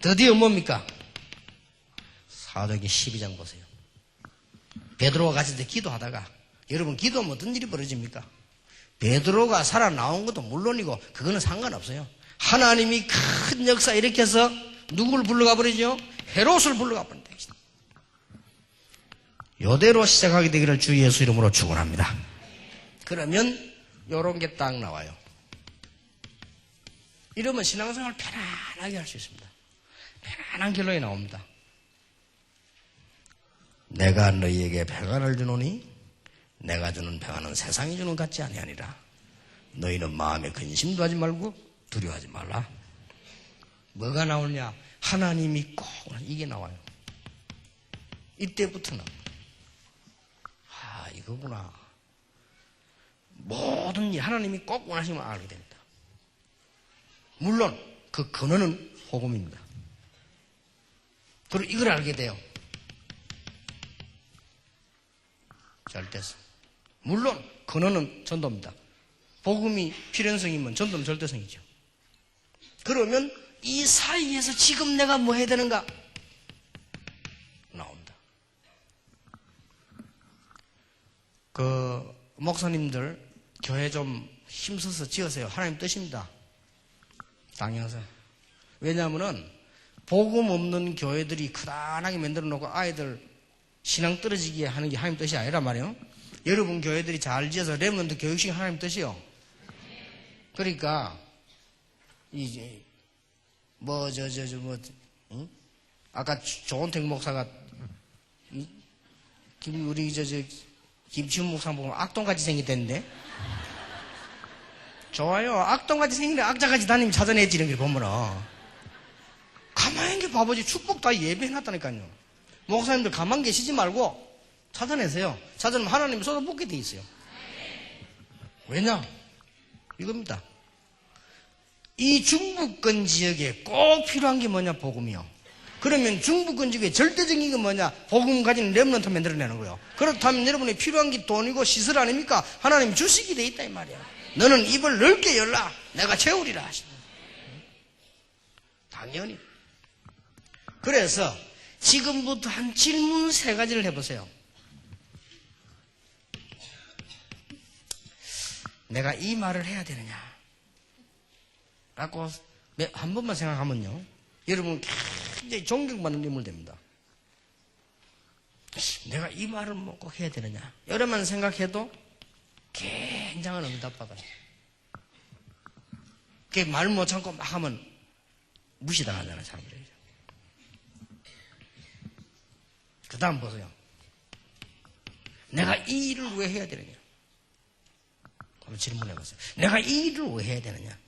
드디어 뭡니까? 사도행전 12장 보세요. 베드로가 같이 기도하다가, 여러분 기도하면 어떤 일이 벌어집니까? 베드로가 살아나온 것도 물론이고 그거는 상관없어요. 하나님이 큰 역사 일으켜서 누구를 불러가 버리죠? 헤롯을 불러가 버린다. 요대로 시작하게 되기를 주 예수 이름으로 축원합니다. 그러면 요런 게 딱 나와요. 이러면 신앙생활을 편안하게 할 수 있습니다. 편안한 결론이 나옵니다. 내가 너희에게 평안을 주노니 내가 주는 평안은 세상이 주는 것 같지 아니하니라. 너희는 마음에 근심도 하지 말고 두려워하지 말라. 뭐가 나오냐? 하나님이 꼭, 이게 나와요. 이때부터 나와요. 아, 이거구나. 모든 일 하나님이 꼭 원하시면 알게 됩니다. 물론 그 근원은 복음입니다. 그리고 이걸 알게 돼요. 잘 됐어. 물론 근원은 전도입니다. 복음이 필연성이면 전도는 절대성이죠. 그러면 이 사이에서 지금 내가 뭐 해야 되는가? 나옵니다. 그 목사님들 교회 좀 힘써서 지으세요. 하나님 뜻입니다. 당연하세요. 왜냐하면은 복음 없는 교회들이 크다랗게 만들어 놓고 아이들 신앙 떨어지게 하는 게 하나님 뜻이 아니란 말이에요. 여러분 교회들이 잘 지어서 렘넌트 교육식 하나님 뜻이요. 그러니까 이제 응? 아까 조은택 목사가 우리 김치훈 목사 보면 악동같이 생겼다는데. 좋아요. 악동같이 생긴데 악자같이 다니면 찾아내지 이런 게 보면은 가만히 봐보지. 축복 다 예배해놨다니까요. 목사님들 가만히 계시지 말고 찾아내세요. 찾아내면 하나님이 쏟아붓게 돼 있어요. 왜냐? 이겁니다. 이 중부권 지역에 꼭 필요한 게 뭐냐? 복음이요. 그러면 중부권 지역에 절대적인 게 뭐냐? 복음 가진 렘넌트 만들어내는 거예요. 그렇다면 여러분이 필요한 게 돈이고 시설 아닙니까? 하나님 주식이 돼 있다 이 말이에요. 너는 입을 넓게 열라. 내가 채우리라 하시는. 당연히. 그래서 지금부터 한 질문 3가지를 해보세요. 내가 이 말을 해야 되느냐? 라고 한 번만 생각하면요. 여러분 굉장히 존경받는 인물 됩니다. 내가 이 말을 뭐 꼭 해야 되느냐? 여러만 생각해도 굉장한 응답받아요. 그게 말 못 참고 막 하면 무시당하잖아요, 사람들이. 그 다음 보세요. 내가 이 일을 왜 해야 되느냐? 한번 질문해 보세요. 내가 이 일을 왜 해야 되느냐?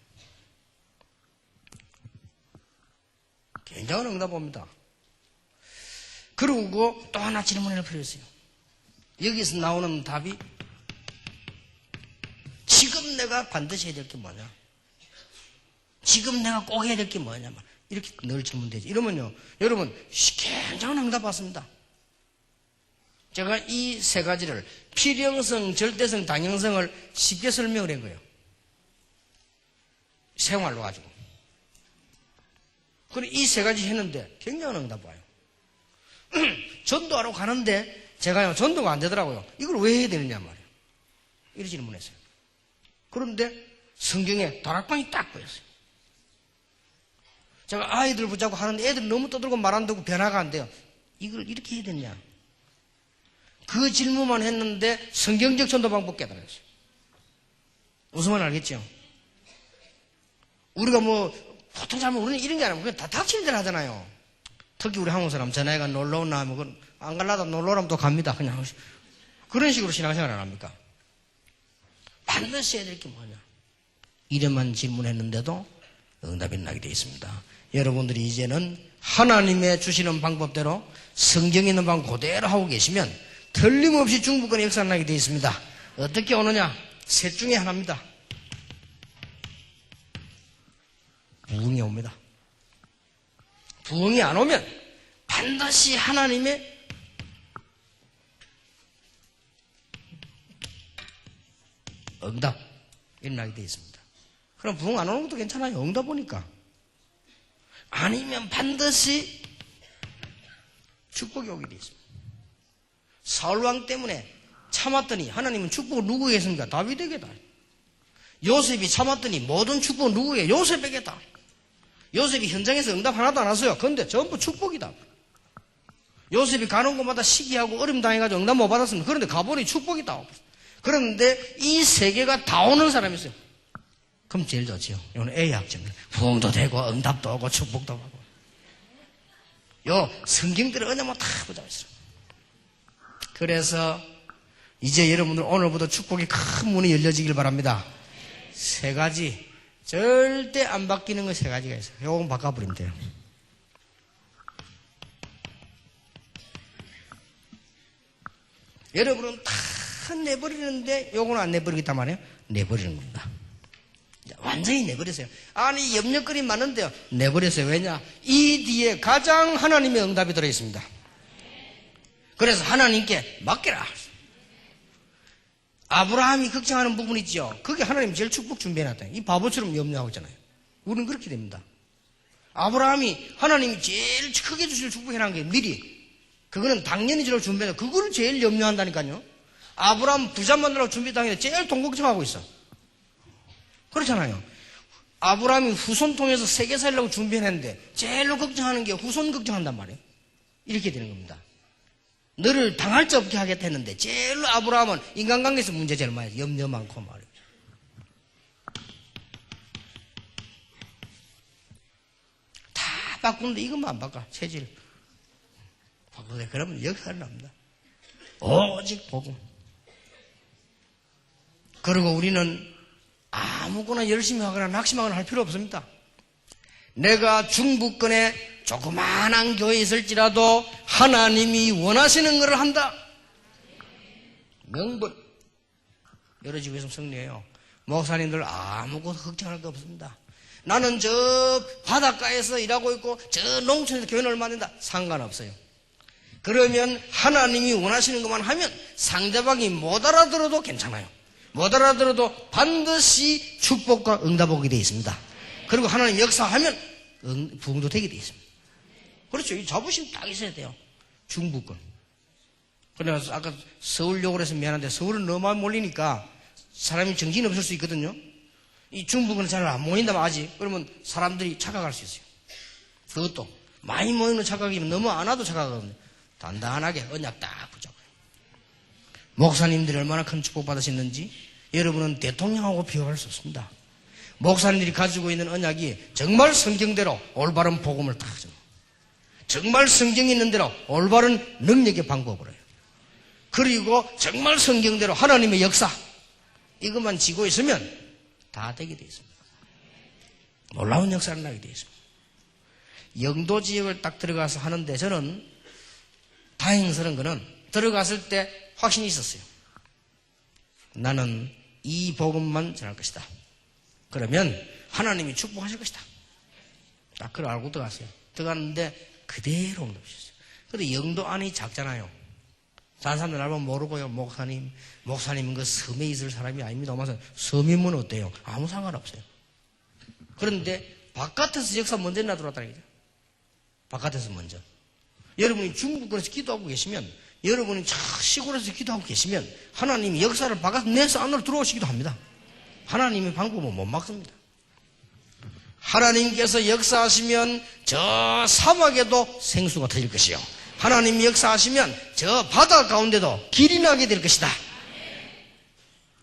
굉장한 응답입니다. 그리고 또 하나 질문할 필요가 있어요. 여기서 나오는 답이 지금 내가 반드시 해야 될 게 뭐냐? 지금 내가 꼭 해야 될 게 뭐냐? 이렇게 늘 질문되지. 이러면요, 여러분 굉장한 응답 받습니다. 제가 이 3가지를 필연성, 절대성, 당연성을 쉽게 설명을 한 거예요. 생활로 가지고. 그리고 이 3가지 했는데 굉장한 응답 와요. 전도하러 가는데 제가요, 전도가 안 되더라고요. 이걸 왜 해야 되느냐 말이에요. 이런 질문했어요. 그런데 성경에 다락방이 딱 보였어요. 제가 아이들 붙잡고 하는데 애들이 너무 떠들고 말 안 듣고 변화가 안 돼요. 이걸 이렇게 해야 되냐? 그 질문만 했는데 성경적 전도 방법 깨달았어요. 무슨 말 알겠죠? 우리가 보통 잘못 우리는 이런 게 아니고 그냥 다 닥치는 대로 하잖아요. 특히 우리 한국 사람 전화가 놀러 오나 하면 안 갈라다 놀러 오라면 또 갑니다. 그냥 그런 식으로 신앙생활 안 합니까? 반드시 해야 될 게 뭐냐? 이래만 질문했는데도 응답이 나게 되어 있습니다. 여러분들이 이제는 하나님의 주시는 방법대로 성경에 있는 방법 그대로 하고 계시면 틀림없이 중부권의 역사가 나게 되어 있습니다. 어떻게 오느냐? 셋 중에 하나입니다. 무궁이 옵니다. 옵니다. 부흥이 안 오면 반드시 하나님의 응답 일어나게 되어 있습니다. 그럼 부흥 안 오는 것도 괜찮아요. 응답 오니까. 아니면 반드시 축복이 오게 되어 있습니다. 사울왕 때문에 참았더니 하나님은 축복을 누구에게 했습니까? 다윗에게다. 요셉이 참았더니 모든 축복은 누구에게? 요셉에게다. 요셉이 현장에서 응답 하나도 안 왔어요. 그런데 전부 축복이다. 요셉이 가는 곳마다 시기하고 어려움 당해가지고 응답 못 받았습니다. 그런데 가보니 축복이다. 그런데 이 세 개가 다 오는 사람이 있어요. 그럼 제일 좋지요. 이거는 A의 학점입니다. 부흥도 되고 응답도 오고 축복도 하고. 요 성경들을 언제만 다 보자 있어요. 그래서 이제 여러분들 오늘부터 축복이 큰 문이 열려지길 바랍니다. 세 가지 절대 안 바뀌는 거 세 가지가 있어요. 요건 바꿔버리면 돼요. 여러분은 다 내버리는데 요거는 안 내버리겠단 말이에요. 내버리는 겁니다. 완전히 내버렸어요. 아니 염려거리 많은데요. 내버렸어요. 왜냐? 이 뒤에 가장 하나님의 응답이 들어있습니다. 그래서 하나님께 맡겨라. 아브라함이 걱정하는 부분 있죠. 그게 하나님 제일 축복 준비해놨다. 이 바보처럼 염려하고 있잖아요. 우리는 그렇게 됩니다. 아브라함이 하나님이 제일 크게 주실 축복해놓은 게 미리. 그거는 당연히 저를 준비해서 그거를 제일 염려한다니까요. 아브라함 부자 만들라고 준비당해서 제일 돈 걱정하고 있어. 그렇잖아요. 아브라함이 후손 통해서 세계 살려고 준비했는데 제일로 걱정하는 게 후손 걱정한단 말이에요. 이렇게 되는 겁니다. 너를 당할 수 없게 하겠다 했는데 제일로 아브라함은 인간관계에서 문제 제일 많이 염려 많고 말이에요. 다 바꾸는데 이것만 안 바꿔. 체질 바꾸래. 그러면 역사를 납니다. 오직 복음. 그리고 우리는 아무거나 열심히 하거나 낙심하거나 할 필요 없습니다. 내가 중부권에 조그마한 교회에 있을지라도 하나님이 원하시는 것을 한다. 명분. 여러 지구에서 승리해요. 목사님들 아무것도 걱정할 거 없습니다. 나는 저 바닷가에서 일하고 있고 저 농촌에서 교회는 얼마 된다. 상관없어요. 그러면 하나님이 원하시는 것만 하면 상대방이 못 알아들어도 괜찮아요. 못 알아들어도 반드시 축복과 응답 오게 되어 있습니다. 그리고 하나님 역사하면 부흥도 되게 되어 있습니다. 그렇죠. 이 자부심 딱 있어야 돼요. 중부권. 그래서 아까 서울 욕을 해서 미안한데 서울은 너무 많이 몰리니까 사람이 정신이 없을 수 있거든요. 이 중부권은 잘 안 모인다면 아직 그러면 사람들이 착각할 수 있어요. 그것도 많이 모이는 착각이면 너무 안 와도 착각하거든요. 단단하게 언약 딱 붙잡아요. 목사님들이 얼마나 큰 축복 받으셨는지 여러분은 대통령하고 비교할 수 없습니다. 목사님들이 가지고 있는 언약이 정말 성경대로 올바른 복음을 다 하죠. 정말 성경이 있는 대로 올바른 능력의 방법으로 해요. 그리고 정말 성경대로 하나님의 역사 이것만 지고 있으면 다 되게 되어 있습니다. 놀라운 역사를 나게 되어 있습니다. 영도 지역을 딱 들어가서 하는데 저는 다행스러운 거는 들어갔을 때 확신이 있었어요. 나는 이 복음만 전할 것이다. 그러면 하나님이 축복하실 것이다. 딱 그걸 알고 들어갔어요. 들어갔는데 그대로 응답하셨어요. 근데 영도 안이 작잖아요. 다른 사람들 알면 모르고요. 목사님은 그 섬에 있을 사람이 아닙니다. 섬이면 어때요? 아무 상관없어요. 그런데 바깥에서 역사 먼저 나들어왔다는 거죠. 바깥에서 먼저. 여러분이 중부권에서 기도하고 계시면 여러분이 시골에서 기도하고 계시면 하나님이 역사를 바깥 내서 안으로 들어오시기도 합니다. 하나님의 방법은 못 막습니다. 하나님께서 역사하시면 저 사막에도 생수가 터질 것이요. 하나님이 역사하시면 저 바다 가운데도 길이 나게 될 것이다.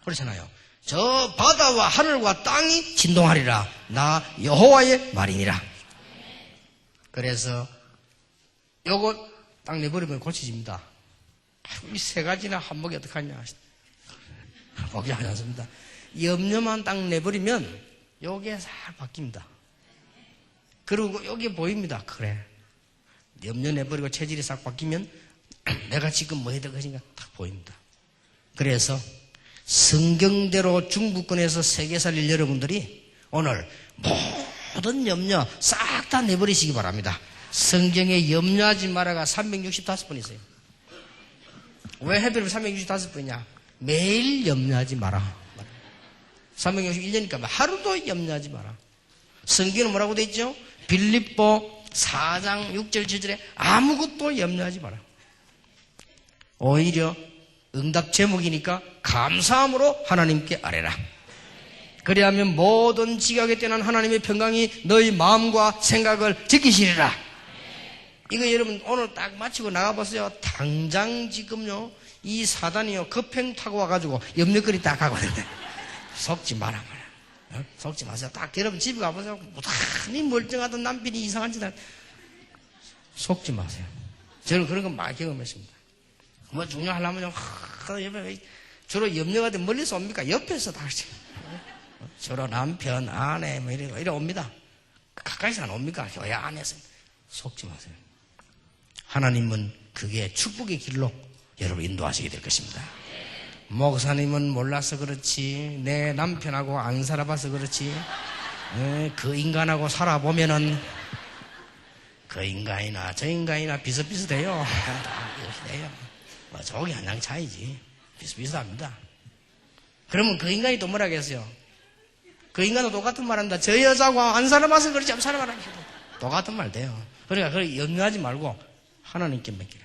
그렇잖아요. 저 바다와 하늘과 땅이 진동하리라. 나 여호와의 말이니라. 그래서 요거 딱 내버리면 고쳐집니다. 이 세 가지나 한복이 어떡하냐. 복이 하지 않습니다. 염려만 딱 내버리면 요게 잘 바뀝니다. 그리고 여기 보입니다. 그래. 염려 내버리고 체질이 싹 바뀌면 내가 지금 뭐 해야 될 것인가 딱 보입니다. 그래서 성경대로 중부권에서 세계 살릴 여러분들이 오늘 모든 염려 싹 다 내버리시기 바랍니다. 성경에 염려하지 마라가 365번 있어요. 왜 해필 365번이냐? 매일 염려하지 마라. 361년이니까 하루도 염려하지 마라. 성경은 뭐라고 돼 있죠? 빌립보 4장 6절 7절에 아무것도 염려하지 마라. 오히려 응답 제목이니까 감사함으로 하나님께 아뢰라. 그리하면 모든 지각에 뛰어난 하나님의 평강이 너희 마음과 생각을 지키시리라. 이거 여러분 오늘 딱 마치고 나가보세요. 당장 지금요 이 사단이요 급행 타고 와가지고 염려거리 딱 하고 있는데 속지 마라. 속지 마세요. 딱 여러분 집에 가보세요. 무단히 멀쩡하던 남편이 이상한 짓 할 속지 마세요. 저는 그런 거 많이 경험했습니다. 뭐 중요하려면요 주로 염려가 돼 멀리서 옵니까? 옆에서 다 그렇지. 주로 남편, 아내 뭐 이래 옵니다. 가까이서 안 옵니까? 교회 안에서. 속지 마세요. 하나님은 그게 축복의 길로 여러분 인도하시게 될 것입니다. 목사님은 몰라서 그렇지, 내 남편하고 안 살아봐서 그렇지, 그 인간하고 살아보면은 그 인간이나 저 인간이나 비슷비슷해요. 다 비슷해요. 뭐 저기 한 장 차이지. 비슷비슷합니다. 그러면 그 인간이 또 뭐라 그랬어요? 그 인간도 똑같은 말 한다. 저 여자하고 안 살아봐서 그렇지, 안 살아봐라. 똑같은 말 돼요. 그러니까 그걸 염려하지 말고 하나님께 맡기라.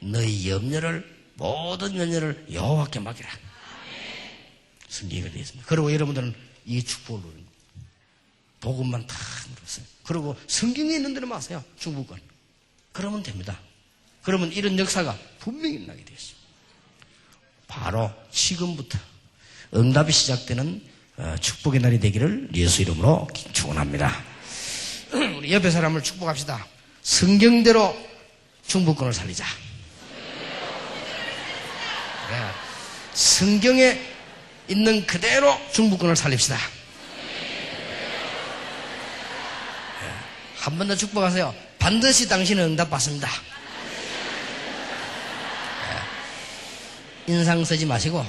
너희 염려를, 모든 염려를 여호와께 맡기라. 성경에 되어 있습니다. 그리고 여러분들은 이 축복을 누립니다. 복음만 다 누렸어요. 그리고 성경에 있는 대로 마세요. 중국권. 그러면 됩니다. 그러면 이런 역사가 분명히 일어나게 되어 있습니다. 바로 지금부터 응답이 시작되는 축복의 날이 되기를 예수 이름으로 축원합니다. 우리 옆에 사람을 축복합시다. 성경대로 중부권을 살리자. 그래. 성경에 있는 그대로 중부권을 살립시다. 한 번 더 축복하세요. 반드시 당신은 응답받습니다. 인상 쓰지 마시고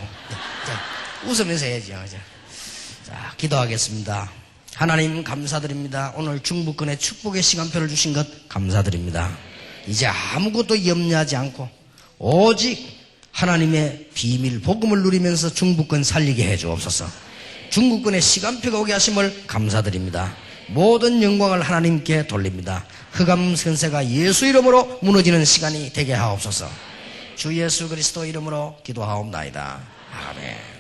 웃으면서 해야죠. 자, 기도하겠습니다. 하나님 감사드립니다. 오늘 중부권의 축복의 시간표를 주신 것 감사드립니다. 이제 아무것도 염려하지 않고 오직 하나님의 비밀 복음을 누리면서 중부권 살리게 해주옵소서. 중부권의 시간표가 오게 하심을 감사드립니다. 모든 영광을 하나님께 돌립니다. 흑암 선세가 예수 이름으로 무너지는 시간이 되게 하옵소서. 주 예수 그리스도 이름으로 기도하옵나이다. 아멘.